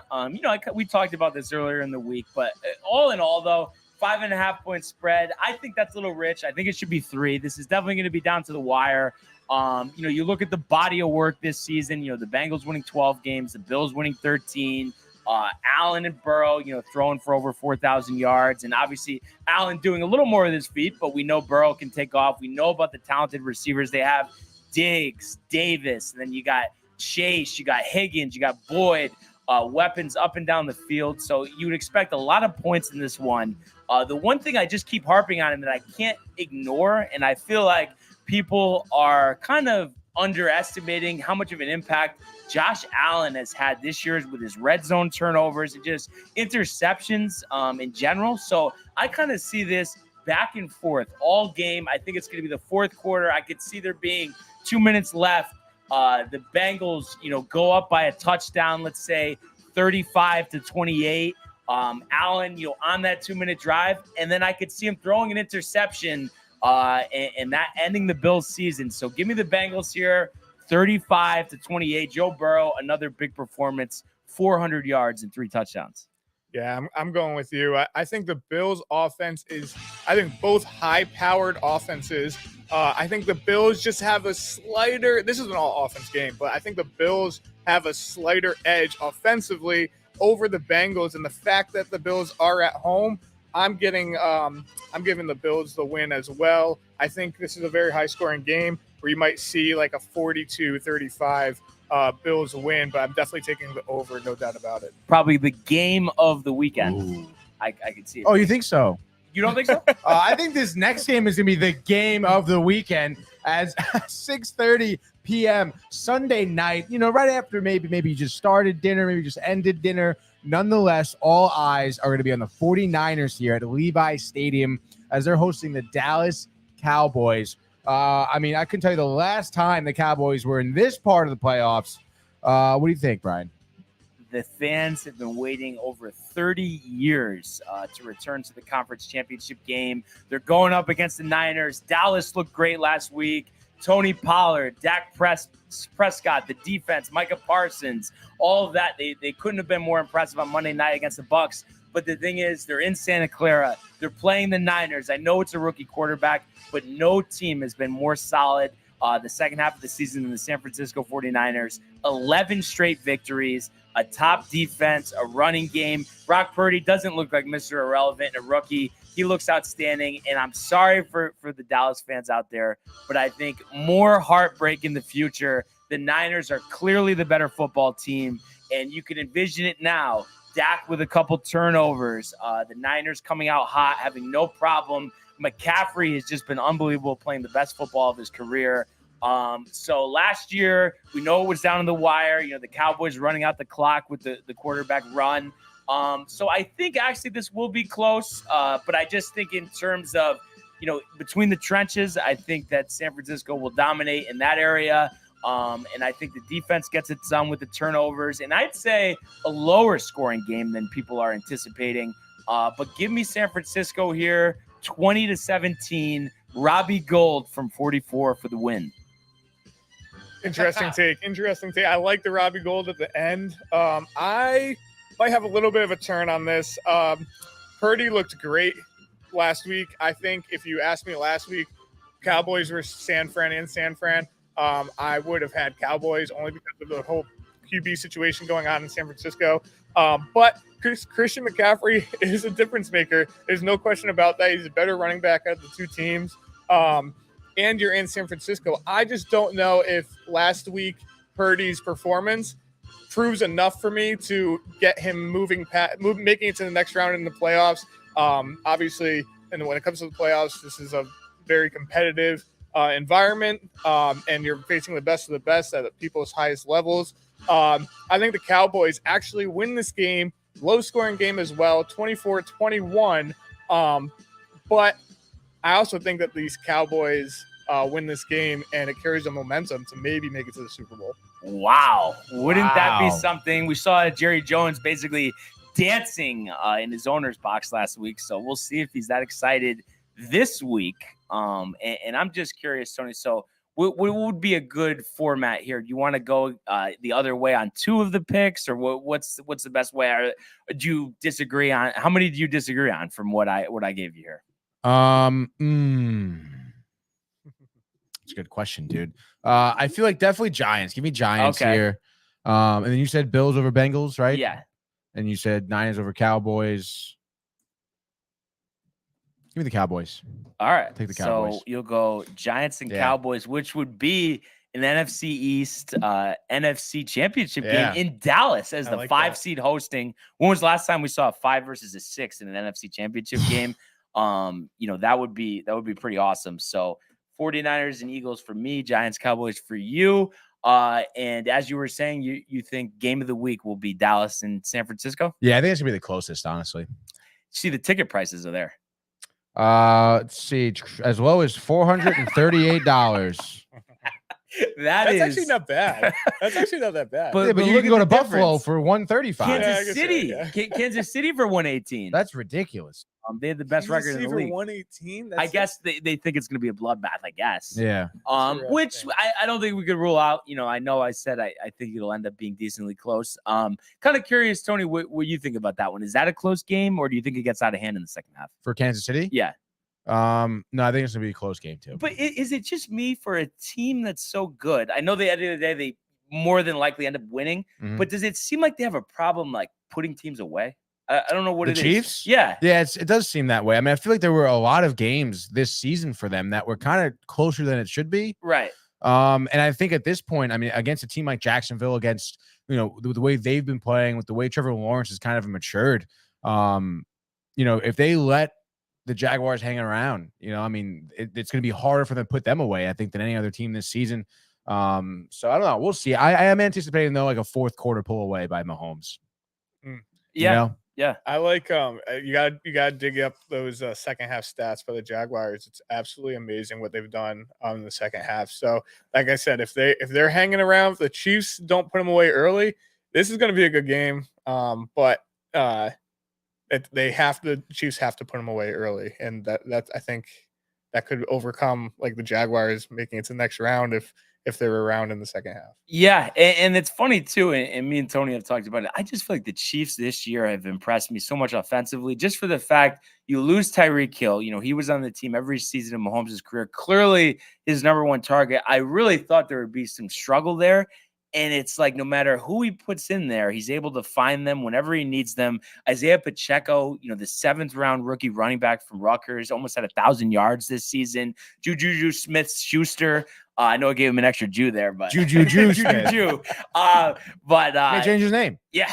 we talked about this earlier in the week, but all in all, though, 5.5-point spread. I think that's a little rich. I think it should be 3. This is definitely going to be down to the wire. You look at the body of work this season, the Bengals winning 12 games, the Bills winning 13, Allen and Burrow, throwing for over 4,000 yards. And obviously Allen doing a little more with his feet, but we know Burrow can take off. We know about the talented receivers they have, Diggs, Davis, and then you got Chase, you got Higgins, you got Boyd, weapons up and down the field. So you would expect a lot of points in this one. The one thing I just keep harping on and that I can't ignore, and I feel like people are kind of underestimating how much of an impact Josh Allen has had this year with his red zone turnovers and just interceptions in general. So I kind of see this back and forth all game. I think it's going to be the fourth quarter. I could see there being 2 minutes left. The Bengals, go up by a touchdown, let's say 35-28. Allen, on that 2-minute drive, and then I could see him throwing an interception and that ending the Bills season. So give me the Bengals here, 35-28. Joe Burrow, another big performance, 400 yards and 3 touchdowns. Yeah, I'm going with you. I think the Bills offense both high-powered offenses. I think the Bills just have a slighter – this is an all-offense game, but I think the Bills have a slighter edge offensively over the Bengals. And the fact that the Bills are at home, I'm giving the Bills the win as well. I think this is a very high-scoring game where you might see like a 42-35 Bills win, but I'm definitely taking the over, no doubt about it. Probably the game of the weekend. I could see it. Oh, you think so? You don't think so? I think this next game is going to be the game of the weekend as 6:30 p.m. Sunday night, right after maybe you just started dinner, maybe just ended dinner. Nonetheless, all eyes are going to be on the 49ers here at Levi Stadium as they're hosting the Dallas Cowboys. I can tell you the last time the Cowboys were in this part of the playoffs. What do you think, Brian? The fans have been waiting over 30 years to return to the conference championship game. They're going up against the Niners. Dallas looked great last week. Tony Pollard, Dak Prescott, the defense, Micah Parsons, all of that. They couldn't have been more impressive on Monday night against the Bucs. But the thing is, they're in Santa Clara. They're playing the Niners. I know it's a rookie quarterback, but no team has been more solid the second half of the season than the San Francisco 49ers. 11 straight victories, a top defense, a running game. Brock Purdy doesn't look like Mr. Irrelevant, a rookie. He looks outstanding, and I'm sorry for the Dallas fans out there, but I think more heartbreak in the future. The Niners are clearly the better football team, and you can envision it now. Dak with a couple turnovers, the Niners coming out hot, having no problem. McCaffrey has just been unbelievable, playing the best football of his career. So last year, we know it was down to the wire. The Cowboys running out the clock with the quarterback run. So I think actually this will be close, but I just think in terms of, between the trenches, I think that San Francisco will dominate in that area. And I think the defense gets it done with the turnovers. And I'd say a lower scoring game than people are anticipating. But give me San Francisco here, 20-17. Robbie Gould from 44 for the win. Interesting take. I like the Robbie Gould at the end. I might have a little bit of a turn on this. Purdy looked great last week. I think if you asked me last week, Cowboys versus San Fran, I would have had Cowboys only because of the whole QB situation going on in San Francisco. But Christian McCaffrey is a difference maker. There's no question about that. He's a better running back out of the two teams. And you're in San Francisco. I just don't know if last week Purdy's performance proves enough for me to get him making it to the next round in the playoffs. Obviously, and when it comes to the playoffs, this is a very competitive environment, and you're facing the best of the best at people's highest levels. I think the Cowboys actually win this game, low-scoring game as well, 24-21. But I also think that these Cowboys win this game, and it carries the momentum to maybe make it to the Super Bowl. Wow. Wouldn't that be something? We saw Jerry Jones basically dancing in his owner's box last week, so we'll see if he's that excited this week. And I'm just curious, Tony, so What would be a good format here? Do you want to go the other way on 2 of the picks, or what's the best way? Or do you disagree on how many do you disagree on from what I gave you here? It's a good question, dude. I feel like definitely Giants. Give me Giants here. And then you said Bills over Bengals, right? Yeah. And you said Niners over Cowboys. Give me the Cowboys. All right. Take the Cowboys. So you'll go Giants and Cowboys, which would be an NFC East, NFC Championship game in Dallas as the 5 seed hosting. When was the last time we saw a 5 versus a 6 in an NFC Championship game? That would be pretty awesome. So 49ers and Eagles for me, Giants, Cowboys for you. And as you were saying, you think game of the week will be Dallas and San Francisco? Yeah, I think it's gonna be the closest, honestly. See, the ticket prices are there. Let's see, as low as $438. That's actually not bad. That's actually not that bad. But you can go to Buffalo for $135. Kansas City for $118. That's ridiculous. They had the best record in the league. $118. I guess they think it's going to be a bloodbath. I guess. Yeah. Which I don't think we could rule out. I know I said I think it'll end up being decently close. Kind of curious, Tony, what you think about that one? Is that a close game, or do you think it gets out of hand in the second half for Kansas City? Yeah. No, I think it's gonna be a close game too. But is it just me for a team that's so good? I know at the end of the day they more than likely end up winning, but does it seem like they have a problem like putting teams away? I don't know what the it is. Chiefs? Yeah. Yeah, it does seem that way. I mean, I feel like there were a lot of games this season for them that were kind of closer than it should be. Right. And I think at this point, I mean, against a team like Jacksonville, against the way they've been playing, with the way Trevor Lawrence has kind of matured, if they let the Jaguars hanging around, I mean, it's going to be harder for them to put them away, I think, than any other team this season. So I don't know. We'll see. I am anticipating though, like a fourth quarter pull away by Mahomes. Yeah. Yeah. I like you gotta dig up those second half stats by the Jaguars. It's absolutely amazing what they've done in the second half. So like I said, if they're hanging around, if the Chiefs don't put them away early, this is gonna be a good game. But the Chiefs have to put them away early, and that I think that could overcome like the Jaguars making it to the next round if they were around in the second half. Yeah, and it's funny too, and me and Tony have talked about it. I just feel like the Chiefs this year have impressed me so much offensively, just for the fact you lose Tyreek Hill. He was on the team every season of Mahomes' career, clearly his number one target. I really thought there would be some struggle there. And it's like no matter who he puts in there, he's able to find them whenever he needs them. Isaiah Pacheco, the 7th round rookie running back from Rutgers, almost had 1,000 yards this season. Juju Smith-Schuster. I know I gave him an extra Jew there, but Juju. But may change his name. Yeah.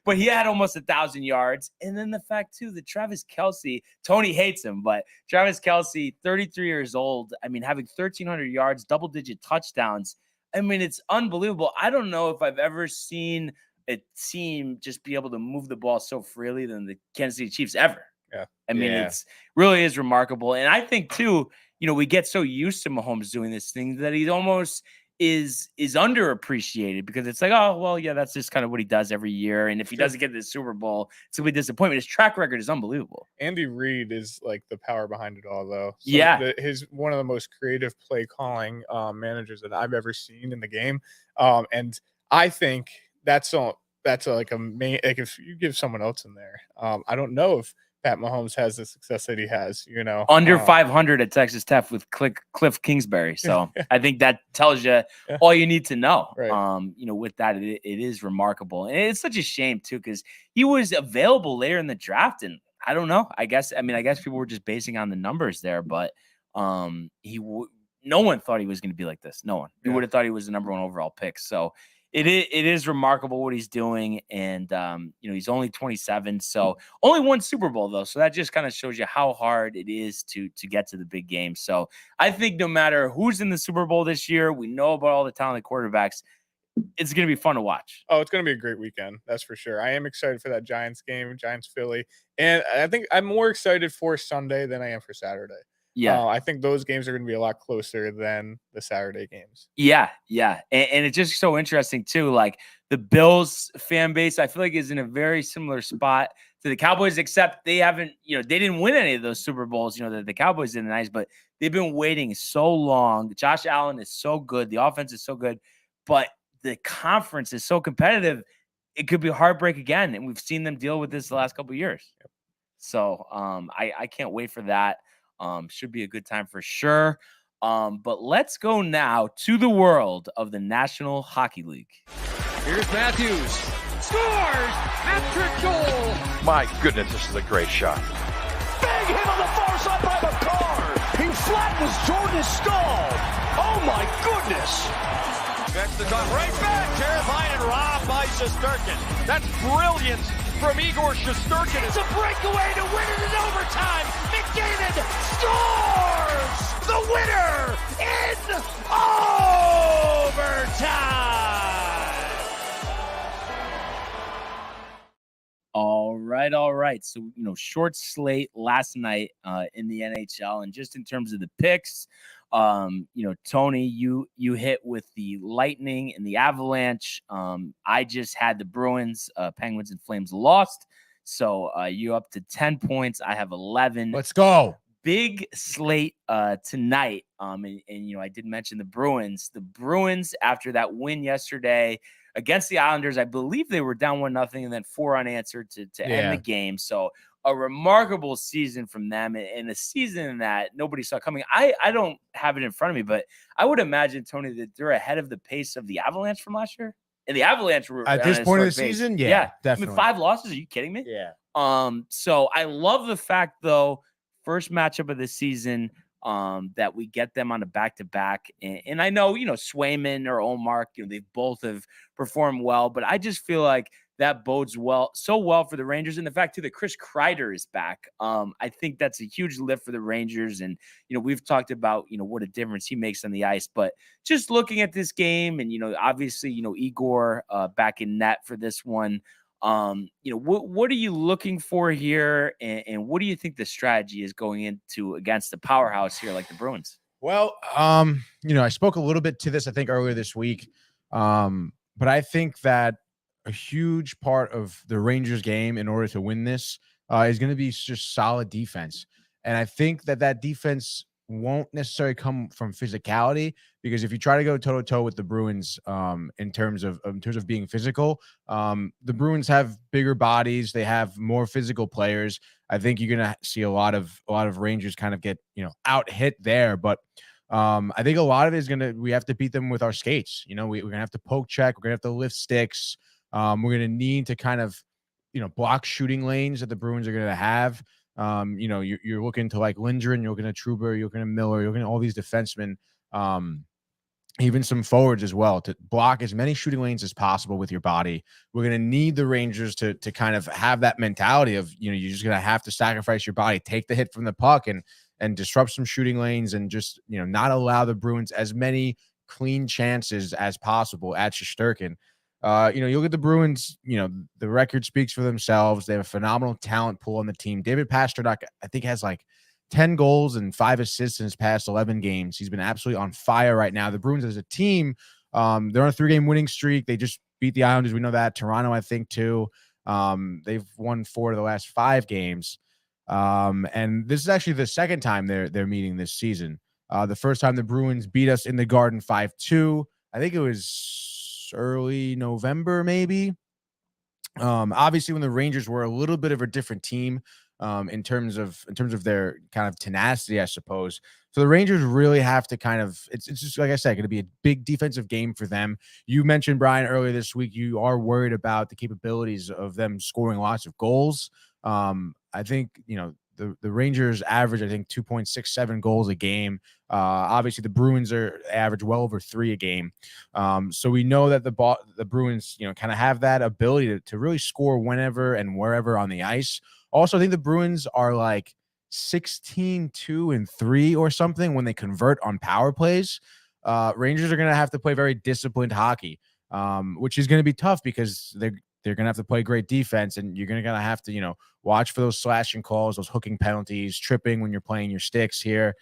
But he had almost 1,000 yards. And then the fact, too, that Travis Kelce, Tony hates him, but Travis Kelce, 33 years old, I mean, having 1,300 yards, double-digit touchdowns. I mean, it's unbelievable. I don't know if I've ever seen a team just be able to move the ball so freely than the Kansas City Chiefs ever. Yeah. I mean, it's really is remarkable. And I think, too, we get so used to Mahomes doing this thing that he almost is underappreciated, because it's like, oh, well, yeah, that's just kind of what he does every year. And if he doesn't get to the Super Bowl, it's going to be a disappointment. His track record is unbelievable. Andy Reid is like the power behind it all, though. So yeah. His one of the most creative play calling managers that I've ever seen in the game. And I think that's like a main, like if you give someone else in there, I don't know if Pat Mahomes has the success that he has, under 500 at Texas Tech with Cliff Kingsbury. So I think that tells you all you need to know. Right. With that, it is remarkable. And it's such a shame too, because he was available later in the draft. And I don't know, I guess people were just basing on the numbers there, but no one thought he was going to be like this. No one. You would have thought he was the number 1 overall pick. So it is remarkable what he's doing. And, he's only 27. So only 1 Super Bowl, though. So that just kind of shows you how hard it is to get to the big game. So I think no matter who's in the Super Bowl this year, we know about all the talented quarterbacks. It's going to be fun to watch. Oh, it's going to be a great weekend. That's for sure. I am excited for that Giants game, Giants-Philly. And I think I'm more excited for Sunday than I am for Saturday. Yeah. I think those games are going to be a lot closer than the Saturday games. Yeah. And it's just so interesting, too. Like the Bills fan base, I feel like is in a very similar spot to the Cowboys, except they haven't, they didn't win any of those Super Bowls, that the Cowboys did nice, but they've been waiting so long. Josh Allen is so good. The offense is so good, but the conference is so competitive. It could be a heartbreak again. And we've seen them deal with this the last couple of years. So I can't wait for that. Should be a good time for sure. But let's go now to the world of the National Hockey League. Here's Matthews. Scores! Hat-trick goal! My goodness, this is a great shot. Big hit on the far side by McCarr. He flattens Jordan's skull. Oh, my goodness. That's the top right back. Terrifying and robbed by Shesterkin. That's brilliant from Igor Shesterkin. It's a breakaway to win it in overtime. McDavid scores the winner in overtime. All right. So, short slate last night in the NHL. And just in terms of the picks, Tony, you hit with the Lightning and the Avalanche. I just had the Bruins, Penguins, and Flames lost. So you up to 10 points. I have 11. Let's go. Big slate tonight. And I did mention the Bruins. The Bruins, after that win yesterday against the Islanders, I believe they were down 1-0 and then 4 unanswered to end the game. So a remarkable season from them, and a season that nobody saw coming. I don't have it in front of me, but I would imagine, Tony, that they're ahead of the pace of the Avalanche from last year. And the Avalanche were at this point of the season, yeah, definitely. 5 losses. Are you kidding me? Yeah. So I love the fact, though, first matchup of the season, that we get them on a back-to-back. And I know, Swayman or Olmark, they both have performed well, but I just feel like that bodes so well for the Rangers. And the fact, too, that Chris Kreider is back. I think that's a huge lift for the Rangers. And, we've talked about, what a difference he makes on the ice. But just looking at this game and, obviously, Igor back in net for this one. What are you looking for here? And what do you think the strategy is going into against the powerhouse here like the Bruins? Well, I spoke a little bit to this, I think, earlier this week. But I think that a huge part of the Rangers game in order to win this is going to be just solid defense. And I think that defense won't necessarily come from physicality, because if you try to go toe to toe with the Bruins in terms of being physical, the Bruins have bigger bodies. They have more physical players. I think you're going to see a lot of Rangers kind of get, out hit there. But I think a lot of it is we have to beat them with our skates. We're going to have to poke check. We're going to have to lift sticks. We're going to need to kind of, block shooting lanes that the Bruins are going to have. You're looking to like Lindgren, you're looking at Trouba, you're looking at Miller, you're looking at all these defensemen, even some forwards as well, to block as many shooting lanes as possible with your body. We're going to need the Rangers to kind of have that mentality of, you're just going to have to sacrifice your body, take the hit from the puck and disrupt some shooting lanes and just, not allow the Bruins as many clean chances as possible at Shesterkin. You look at the Bruins, the record speaks for themselves. They have a phenomenal talent pool on the team. David Pastrnak, I think, has like 10 goals and 5 assists in his past 11 games. He's been absolutely on fire right now. The Bruins as a team, they're on a 3-game winning streak. They just beat the Islanders. We know that. Toronto, I think, too. They've won 4 of the last 5 games. And this is actually the second time they're meeting this season. The first time the Bruins beat us in the Garden 5-2. I think it was early November, maybe. Obviously, when the Rangers were a little bit of a different team in terms of their kind of tenacity, I suppose. So the Rangers really have to kind of, it's just, like I said, going to be a big defensive game for them. You mentioned, Brian, earlier this week, you are worried about the capabilities of them scoring lots of goals. I think, the Rangers average, I think, 2.67 goals a game. Obviously, the Bruins average well over 3 a game. So we know that the Bruins, kind of have that ability to really score whenever and wherever on the ice. Also, I think the Bruins are like 16-2-3 or something when they convert on power plays. Rangers are going to have to play very disciplined hockey, which is going to be tough because they're going to have to play great defense, and you're going to have to, watch for those slashing calls, those hooking penalties, tripping when you're playing your sticks here.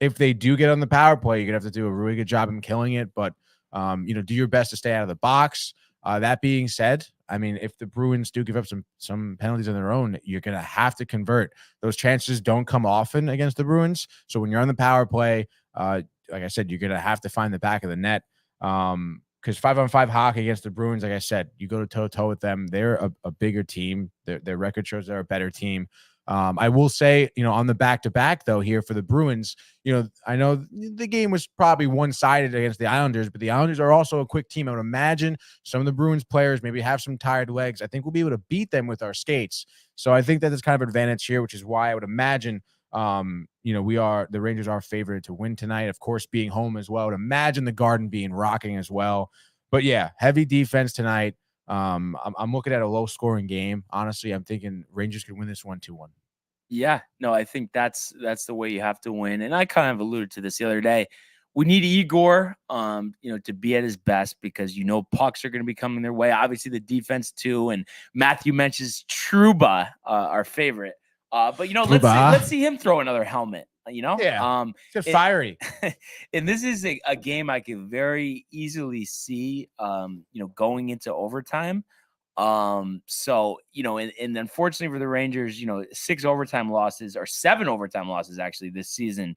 If they do get on the power play, you're going to have to do a really good job in killing it, but, do your best to stay out of the box. That being said, I mean, if the Bruins do give up some penalties on their own, you're going to have to convert. Those chances don't come often against the Bruins. So when you're on the power play, like I said, you're going to have to find the back of the net. Because 5-on-5 hockey against the Bruins, like I said, you go toe-to-toe with them. They're a bigger team. Their record shows they're a better team. I will say, on the back-to-back, though, here for the Bruins, I know the game was probably one-sided against the Islanders, but the Islanders are also a quick team. I would imagine some of the Bruins players maybe have some tired legs. I think we'll be able to beat them with our skates. So I think that is kind of an advantage here, which is why I would imagine, the Rangers are favored to win tonight. Of course, being home as well. I would imagine the Garden being rocking as well. But yeah, heavy defense tonight. I'm looking at a low-scoring game. Honestly, I'm thinking Rangers could win this 1-2-1. Yeah, no, I think that's the way you have to win. And I kind of alluded to this the other day. We need Igor, to be at his best because pucks are going to be coming their way. Obviously, the defense too. And Matthew mentions Trouba, our favorite. But let's see him throw another helmet. Yeah, it's fiery. And this is a game I could very easily see, going into overtime. So, and unfortunately for the Rangers, 6 overtime losses or 7 overtime losses actually this season.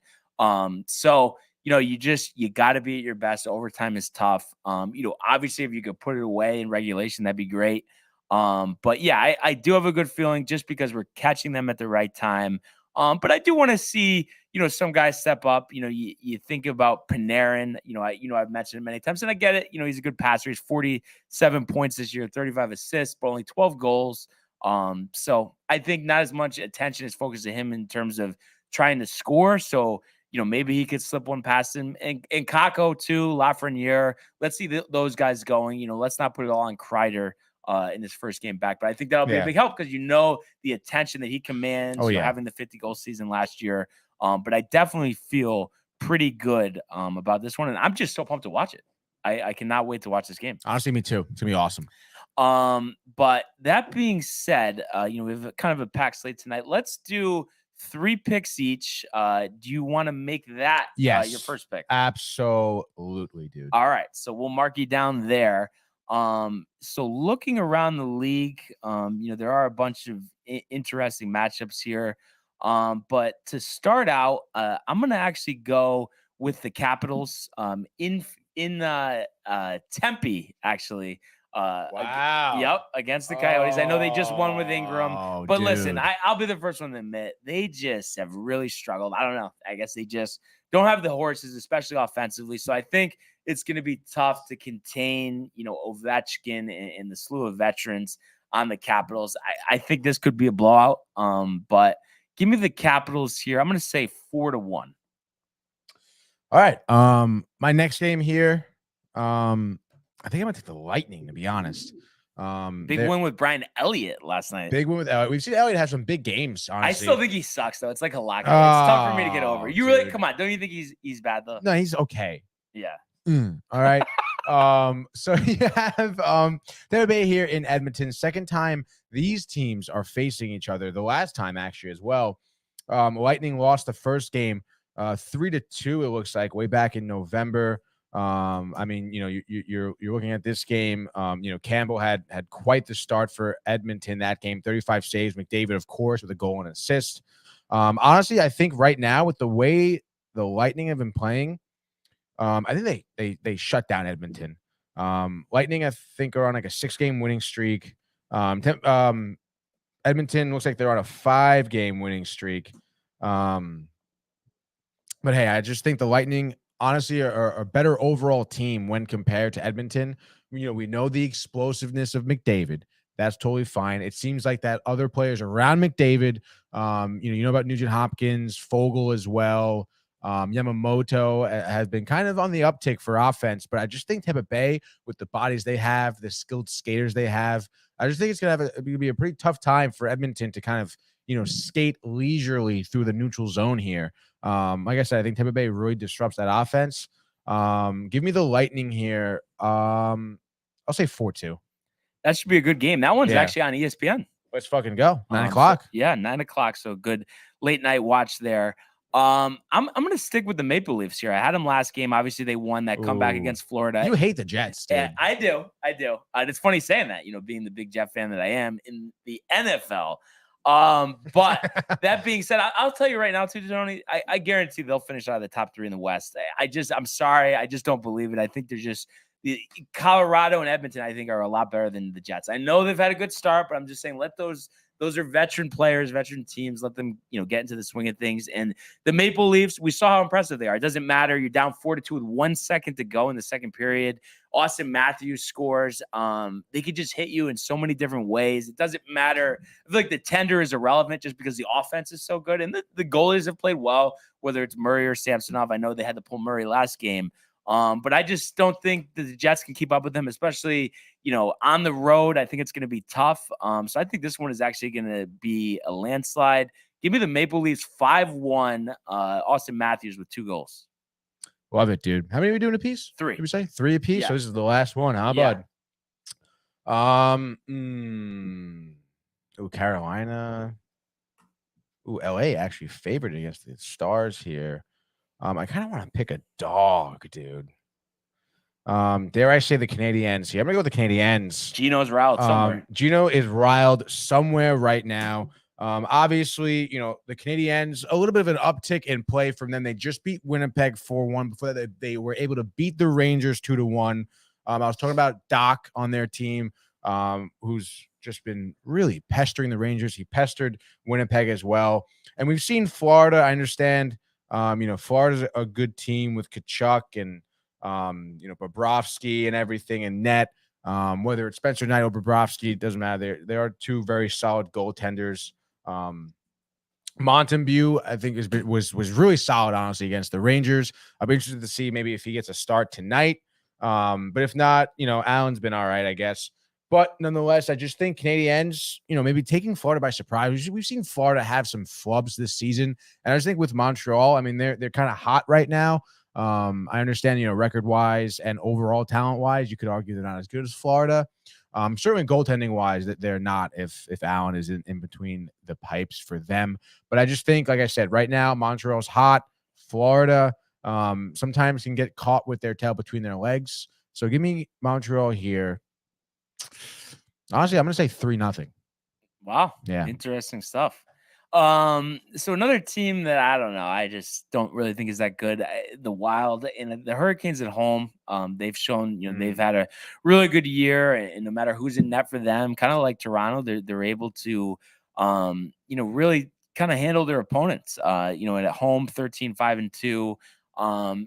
So, you got to be at your best. Overtime is tough. Obviously if you could put it away in regulation, that'd be great. But yeah, I do have a good feeling just because we're catching them at the right time. But I do want to see, some guys step up. You think about Panarin. I've mentioned it many times, and I get it. He's a good passer. He's 47 points this year, 35 assists, but only 12 goals. So I think not as much attention is focused to him in terms of trying to score. So maybe he could slip one past him. And Kakko too, Lafreniere. Let's see those guys going. Let's not put it all on Kreider in his first game back. But I think that'll be a big help because the attention that he commands having the 50-goal season last year. But I definitely feel pretty good about this one. And I'm just so pumped to watch it. I cannot wait to watch this game. Honestly, me too. It's going to be awesome. But that being said, we have kind of a packed slate tonight. Let's do 3 picks each. Do you want to make that your first pick? Absolutely, dude. All right. So we'll mark you down there. So looking around the league, there are a bunch of interesting matchups here. But to start out, I'm going to actually go with the Capitals, in Tempe, actually. Wow. Against the Coyotes. I know they just won with Ingram, but listen, I'll be the first one to admit they just have really struggled. I don't know. I guess they just don't have the horses, especially offensively. So I think it's going to be tough to contain, Ovechkin and the slew of veterans on the Capitals. I think this could be a blowout. But give me the Capitals here. I'm going to say 4-1. All right. My next game here, I think I'm going to take the Lightning, to be honest. Big win with Brian Elliott last night. Big win with Elliott. We've seen Elliott have some big games, honestly. I still think he sucks, though. It's like a lock. It's tough for me to get over. You really, come on. Don't you think he's bad, though? No, he's okay. Yeah. All right. So you have Tampa Bay here in Edmonton. Second time these teams are facing each other. The last time, actually, as well. Lightning lost the first game 3-2, it looks like, way back in November. I mean, you're looking at this game. Campbell had quite the start for Edmonton that game. 35 saves. McDavid, of course, with a goal and assist. Honestly, I think right now with the way the Lightning have been playing, I think they shut down Edmonton. Lightning, I think, are on like a 6-game winning streak. Edmonton looks like they're on a 5-game winning streak. But hey, I just think the Lightning honestly are a better overall team when compared to Edmonton. We know the explosiveness of McDavid. That's totally fine. It seems like that other players around McDavid, you know about Nugent Hopkins, Fogle as well. Yamamoto has been kind of on the uptick for offense, but I just think Tampa Bay, with the bodies they have, the skilled skaters they have, I just think it's going to be a pretty tough time for Edmonton to kind of, skate leisurely through the neutral zone here. Like I said, I think Tampa Bay really disrupts that offense. Give me the Lightning here. I'll say 4-2. That should be a good game. That one's actually on ESPN. Let's fucking go. 9 o'clock. So, 9 o'clock. So good late night watch there. I'm gonna stick with the Maple Leafs here. I had them last game. Obviously, they won that comeback against Florida. You hate the Jets, dude. I do. It's funny saying that, being the big Jet fan that I am in the NFL. But that being said, I'll tell you right now, too, Tony, I guarantee they'll finish out of the top 3 in the West. I'm sorry. I just don't believe it. I think they're just Colorado and Edmonton, I think, are a lot better than the Jets. I know they've had a good start, but I'm just saying, let those are veteran players, veteran teams. Let them, get into the swing of things. And the Maple Leafs, we saw how impressive they are. It doesn't matter. You're down 4-2 with 1 second to go in the second period. Austin Matthews scores. They could just hit you in so many different ways. It doesn't matter. I feel like the tender is irrelevant just because the offense is so good. And the goalies have played well, whether it's Murray or Samsonov. I know they had to pull Murray last game. But I just don't think that the Jets can keep up with them, especially, on the road. I think it's going to be tough. So I think this one is actually going to be a landslide. Give me the Maple Leafs 5-1, Austin Matthews with 2 goals. Love it, dude. How many are we doing a piece? 3. Did we say 3 a piece? Yeah. So this is the last one, huh, Yeah. bud? Carolina. LA actually favored against the Stars here. I kind of want to pick a dog, dude. Dare I say the Canadiens here? I'm gonna go with the Canadiens. Gino's riled somewhere. Gino is riled somewhere right now. Obviously, the Canadiens, a little bit of an uptick in play from them. They just beat Winnipeg 4-1. Before that, they were able to beat the Rangers 2-1. I was talking about Doc on their team, who's just been really pestering the Rangers. He pestered Winnipeg as well. And we've seen Florida. I understand, Florida's a good team with Tkachuk and, Bobrovsky and everything and net. Whether it's Spencer Knight or Bobrovsky, it doesn't matter. They are 2 very solid goaltenders. Montembeault, I think, was really solid, honestly, against the Rangers. I'll be interested to see maybe if he gets a start tonight. But if not, Allen's been all right, I guess. But nonetheless, I just think Canadiens, maybe taking Florida by surprise. We've seen Florida have some flubs this season. And I just think with Montreal, I mean, they're kind of hot right now. I understand, record-wise and overall talent-wise, you could argue they're not as good as Florida. Certainly goaltending-wise, that they're not if Allen is in between the pipes for them. But I just think, like I said, right now, Montreal's hot. Florida sometimes can get caught with their tail between their legs. So give me Montreal here. Honestly, I'm going to say 3-0. Wow. Yeah. Interesting stuff. So another team that I don't know, I just don't really think is that good. The Wild and the Hurricanes at home. They've shown, they've had a really good year, and no matter who's in net for them, kind of like Toronto, they're able to, really kind of handle their opponents. And at home, 13-5-2.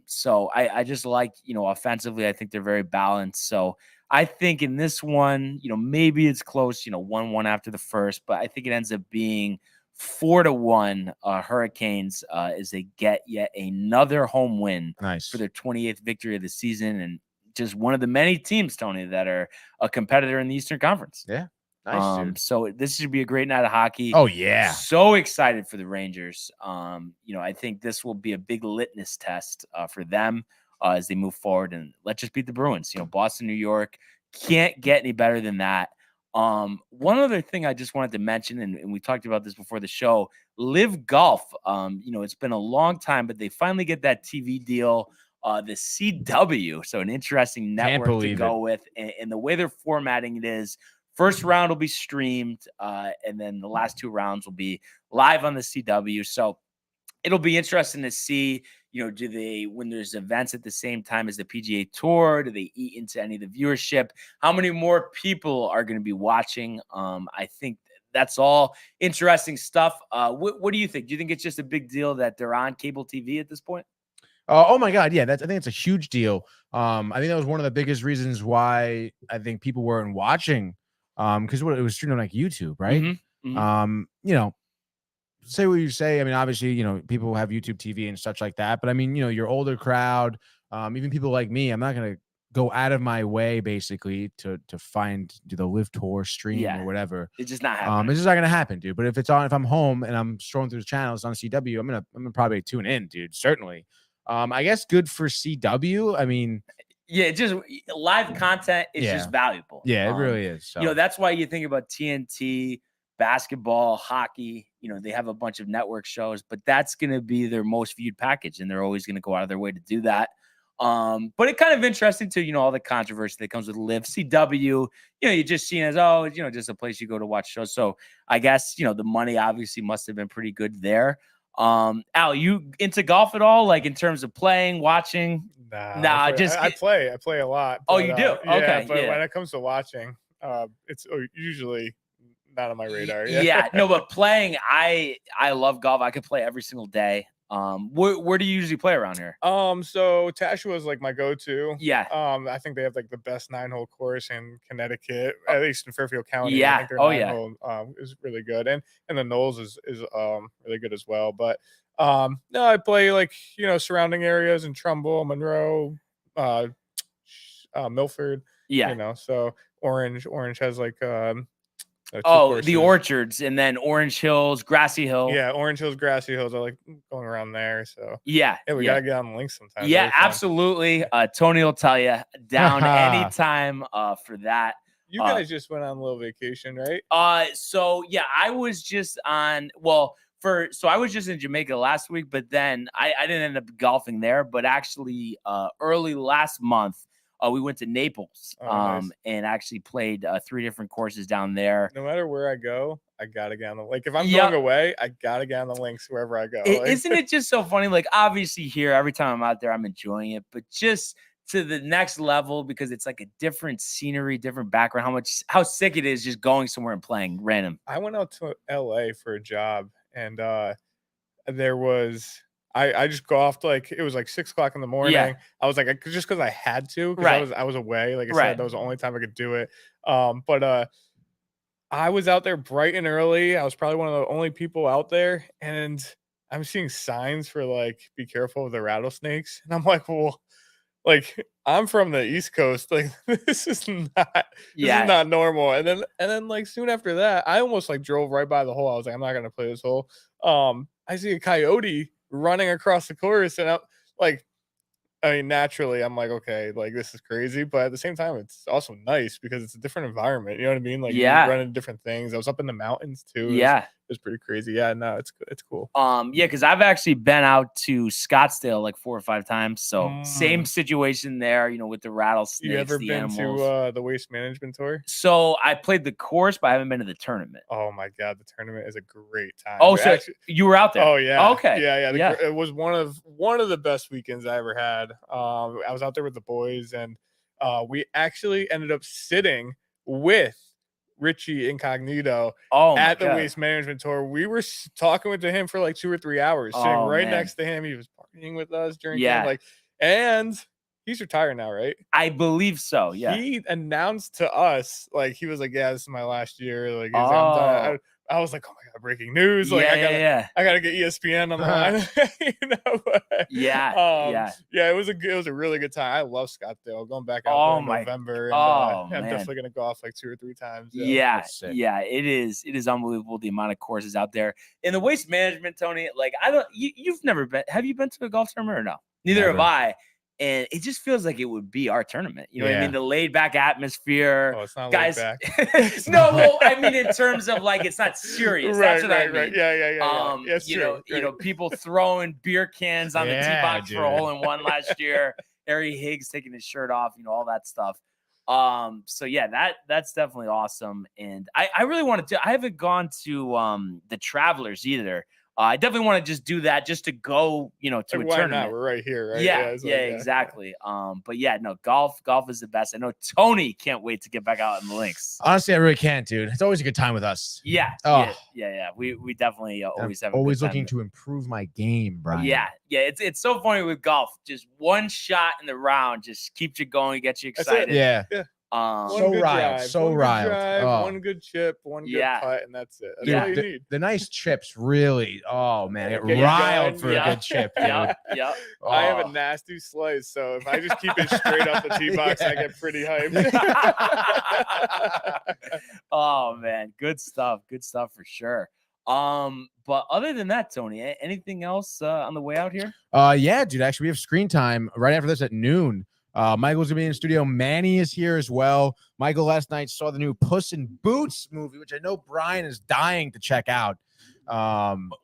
So I just like, offensively, I think they're very balanced. So I think in this one, maybe it's close, 1-1 after the first, but I think it ends up being 4-1 Hurricanes as they get yet another home win for their 28th victory of the season, and just one of the many teams, Tony, that are a competitor in the Eastern Conference. Yeah. Nice, dude. So this should be a great night of hockey. Oh, yeah. So excited for the Rangers. I think this will be a big litmus test for them as they move forward, and let's just beat the Bruins. Boston, New York, can't get any better than that. One other thing I just wanted to mention, and we talked about this before the show, Live Golf. It's been a long time, but they finally get that TV deal, the CW. So an interesting network to go with. And the way they're formatting it is, first round will be streamed, and then the last 2 rounds will be live on the CW. So it'll be interesting to see, do they, when there's events at the same time as the PGA Tour, do they eat into any of the viewership? How many more people are going to be watching? I think that's all interesting stuff. What do you think? Do you think it's just a big deal that they're on cable TV at this point? Oh my God. Yeah. I think it's a huge deal. I think that was one of the biggest reasons why I think people weren't watching, because it was streamed on like YouTube, right? Mm-hmm. Mm-hmm. Say what you say. I mean, obviously, people have YouTube TV and such like that. But I mean, your older crowd, even people like me, I'm not going to go out of my way basically to do the Live Tour stream or whatever. It's just not happening. It's just not going to happen, dude. But if I'm home and I'm scrolling through the channels on CW, I'm gonna probably tune in, dude. Certainly. I guess good for CW. I mean, yeah, just live content is just valuable. Yeah, it really is. So. That's why you think about TNT, basketball, hockey, they have a bunch of network shows, but that's going to be their most viewed package. And they're always going to go out of their way to do that. But it's kind of interesting too, all the controversy that comes with Live. CW, you're just seen as, just a place you go to watch shows. So I guess, the money obviously must have been pretty good there. Al, you into golf at all? Like in terms of playing, watching? Nah, I play a lot. But, you do? Okay. But when it comes to watching, it's usually not on my radar. Yeah. No, but playing, I love golf. I could play every single day. Where do you usually play around here? So Tashua is like my go-to. Yeah. I think they have like the best 9-hole course in Connecticut, at least in Fairfield County. Yeah. I think their 9-hole is really good, and the Knolls is really good as well. But no, I play like surrounding areas in Trumbull, Monroe, Milford. Yeah. So Orange has like the Orchards, and then Orange Hills, Grassy Hill. Yeah, Orange Hills, Grassy Hills. I like going around there. So we gotta get on the links sometime. Yeah, absolutely. Tony will tell you down anytime for that. You guys just went on a little vacation, right? So yeah, I was just on. I was just in Jamaica last week, but then I didn't end up golfing there. But actually, early last month, we went to Naples, nice. And actually played 3 different courses down there. No matter where I go, I gotta get on the link. If I'm going away, I gotta get on the links wherever I go. Isn't it just so funny? Like obviously here, every time I'm out there, I'm enjoying it, but just to the next level because it's like a different scenery, different background. How sick it is just going somewhere and playing random. I went out to LA for a job, and there was. I just golfed like it was like 6 o'clock in the morning. Yeah. I was like, just because I had to, right. I was away. Like I right. said, that was the only time I could do it. But I was out there bright and early. I was probably one of the only people out there, and I'm seeing signs for like, be careful of the rattlesnakes. And I'm like, well, like I'm from the East Coast. Like this is not normal. And then like soon after that, I almost like drove right by the hole. I was like, I'm not gonna play this hole. I see a coyote running across the course, and I'm like, I mean, naturally, I'm like, okay, like this is crazy, but at the same time, it's also nice because it's a different environment. You know what I mean? Like, you run into different things. I was up in the mountains too. It was pretty crazy. Yeah, no, it's cool. Because I've actually been out to Scottsdale like 4 or 5 times. So same situation there, with the rattlesnakes. You ever been animals. to the waste management tour? So I played the course, but I haven't been to the tournament. Oh my god, the tournament is a great time. Oh, so you were out there? Oh yeah. Okay. Yeah. It was one of the best weekends I ever had. I was out there with the boys, and we actually ended up sitting with Richie Incognito at the waste management tour. We were talking with him for like 2 or 3 hours, sitting right next to him. He was partying with us during and he's retired now, right? I believe so. Yeah. He announced to us, like, he was like, yeah, this is my last year. Like, I'm done. I was like, oh my god, breaking news! Like, I gotta get ESPN on the line. It was a really good time. I love Scottsdale. Going back out in November, and I'm definitely gonna go off like 2 or 3 times. It is unbelievable the amount of courses out there in the waste management. Tony, like you've never been. Have you been to a golf tournament or no? Neither have I. And it just feels like it would be our tournament. You know what I mean? The laid back atmosphere. Oh, it's not guys. Laid back. No, well, I mean, in terms of like, it's not serious. That's what I mean. Right. Yeah. You know, people throwing beer cans on the tee box for a hole-in-one last year. Harry Higgs taking his shirt off, all that stuff. So yeah, that's definitely awesome. And I really wanted to, I haven't gone to the Travelers either. I definitely want to just do that just to go, to a tournament. Not? We're right here, right? Yeah, exactly. But yeah, no, golf is the best. I know Tony can't wait to get back out in the links. Honestly, I really can't, dude. It's always a good time with us. Yeah. We definitely always have. Always looking to improve my game, Brian. Yeah. It's so funny with golf. Just one shot in the round just keeps you going, gets you excited. Yeah. So riled. One good chip, one good putt, and that's it. That's all you need. The nice chips really, oh man, it riled for a good chip. Yeah. I have a nasty slice, so if I just keep it straight off the tee box, I get pretty hyped. Oh man, good stuff for sure. But other than that, Tony, anything else on the way out here? Yeah, dude. Actually, we have screen time right after this at noon. Michael's gonna be in the studio. Manny is here as well. Michael last night saw the new Puss in Boots movie, which I know Brian is dying to check out.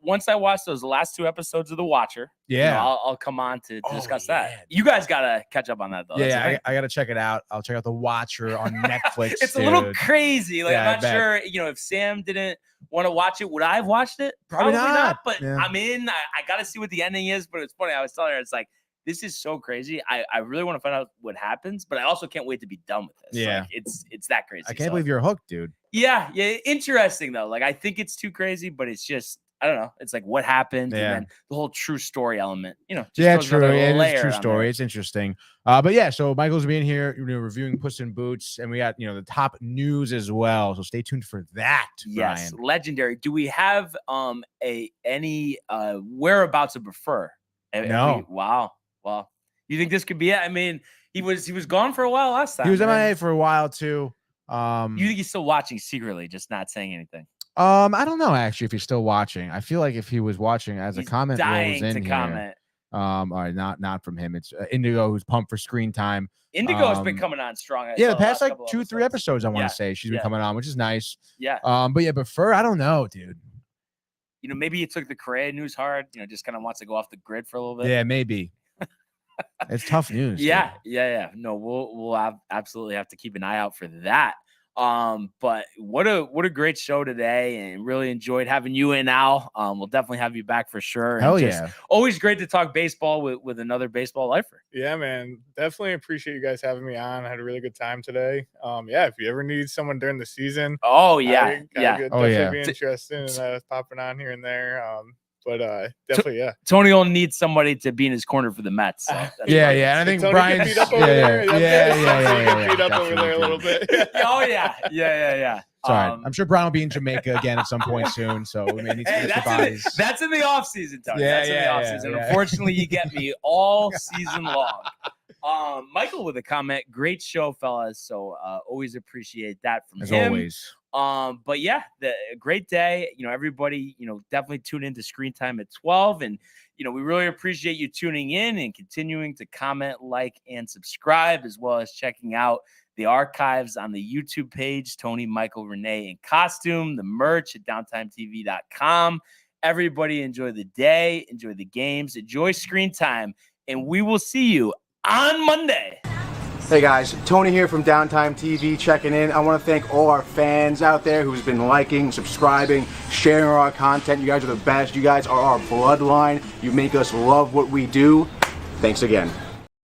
Once I watch those last 2 episodes of The Watcher, I'll come on to discuss that. You guys gotta catch up on that though. Yeah, I gotta check it out. I'll check out The Watcher on Netflix. It's a little crazy. Like, I'm not sure, if Sam didn't want to watch it, would I have watched it? Probably not. But I'm in. I gotta see what the ending is. But it's funny. I was telling her, it's like, this is so crazy. I really want to find out what happens, but I also can't wait to be done with this. Yeah, like, it's that crazy. I can't believe you're hooked, dude. Yeah. Interesting though. Like, I think it's too crazy, but it's just, I don't know. It's like what happened, and then the whole true story element. True. Yeah, it's true story. It's interesting. But yeah, so Michael's being here, reviewing Puss in Boots, and we got the top news as well. So stay tuned for that. Yes, Brian. Legendary. Do we have any whereabouts of Prefer? No. Wow. Well, you think this could be it? I mean, he was gone for a while last time. He was MIA for a while too. You think he's still watching secretly, just not saying anything? I don't know actually if he's still watching. I feel like if he was watching as he's a comment dying rolls in to here, comment. All right, not from him. It's Indigo, who's pumped for screen time. Indigo's been coming on strong. The past like 2-3 episodes, I want to say she's been coming on, which is nice. Yeah. But Fur, I don't know, dude. Maybe he took the Correa news hard. Just kind of wants to go off the grid for a little bit. Yeah, maybe. It's tough news. Yeah. No, we'll absolutely have to keep an eye out for that. But what a great show today, and really enjoyed having you in, Al. We'll definitely have you back for sure. Hell yeah. Always great to talk baseball with another baseball lifer. Yeah, man. Definitely appreciate you guys having me on. I had a really good time today. If you ever need someone during the season. Oh yeah. Definitely be interested in popping on here and there. But definitely, Tony will need somebody to be in his corner for the Mets. So and I think Tony Brian beat up over there. Beat up over there a little bit. Yeah. Sorry, I'm sure Brian will be in Jamaica again at some point soon, so we may need to get the bodies. That's in the off season, Tony. That's in the off season. Unfortunately, you get me all season long. Michael with a comment. Great show, fellas. So always appreciate that from him. As always. But yeah, a great day. Everybody, definitely tune into Screen Time at 12. And, we really appreciate you tuning in and continuing to comment, like, and subscribe, as well as checking out the archives on the YouTube page, Tony, Michael, Renee in costume, the merch at downtimetv.com. Everybody enjoy the day, enjoy the games, enjoy Screen Time, and we will see you on Monday. Hey guys, Tony here from Downtime TV checking in. I want to thank all our fans out there who's been liking, subscribing, sharing our content. You guys are the best. You guys are our bloodline. You make us love what we do. Thanks again.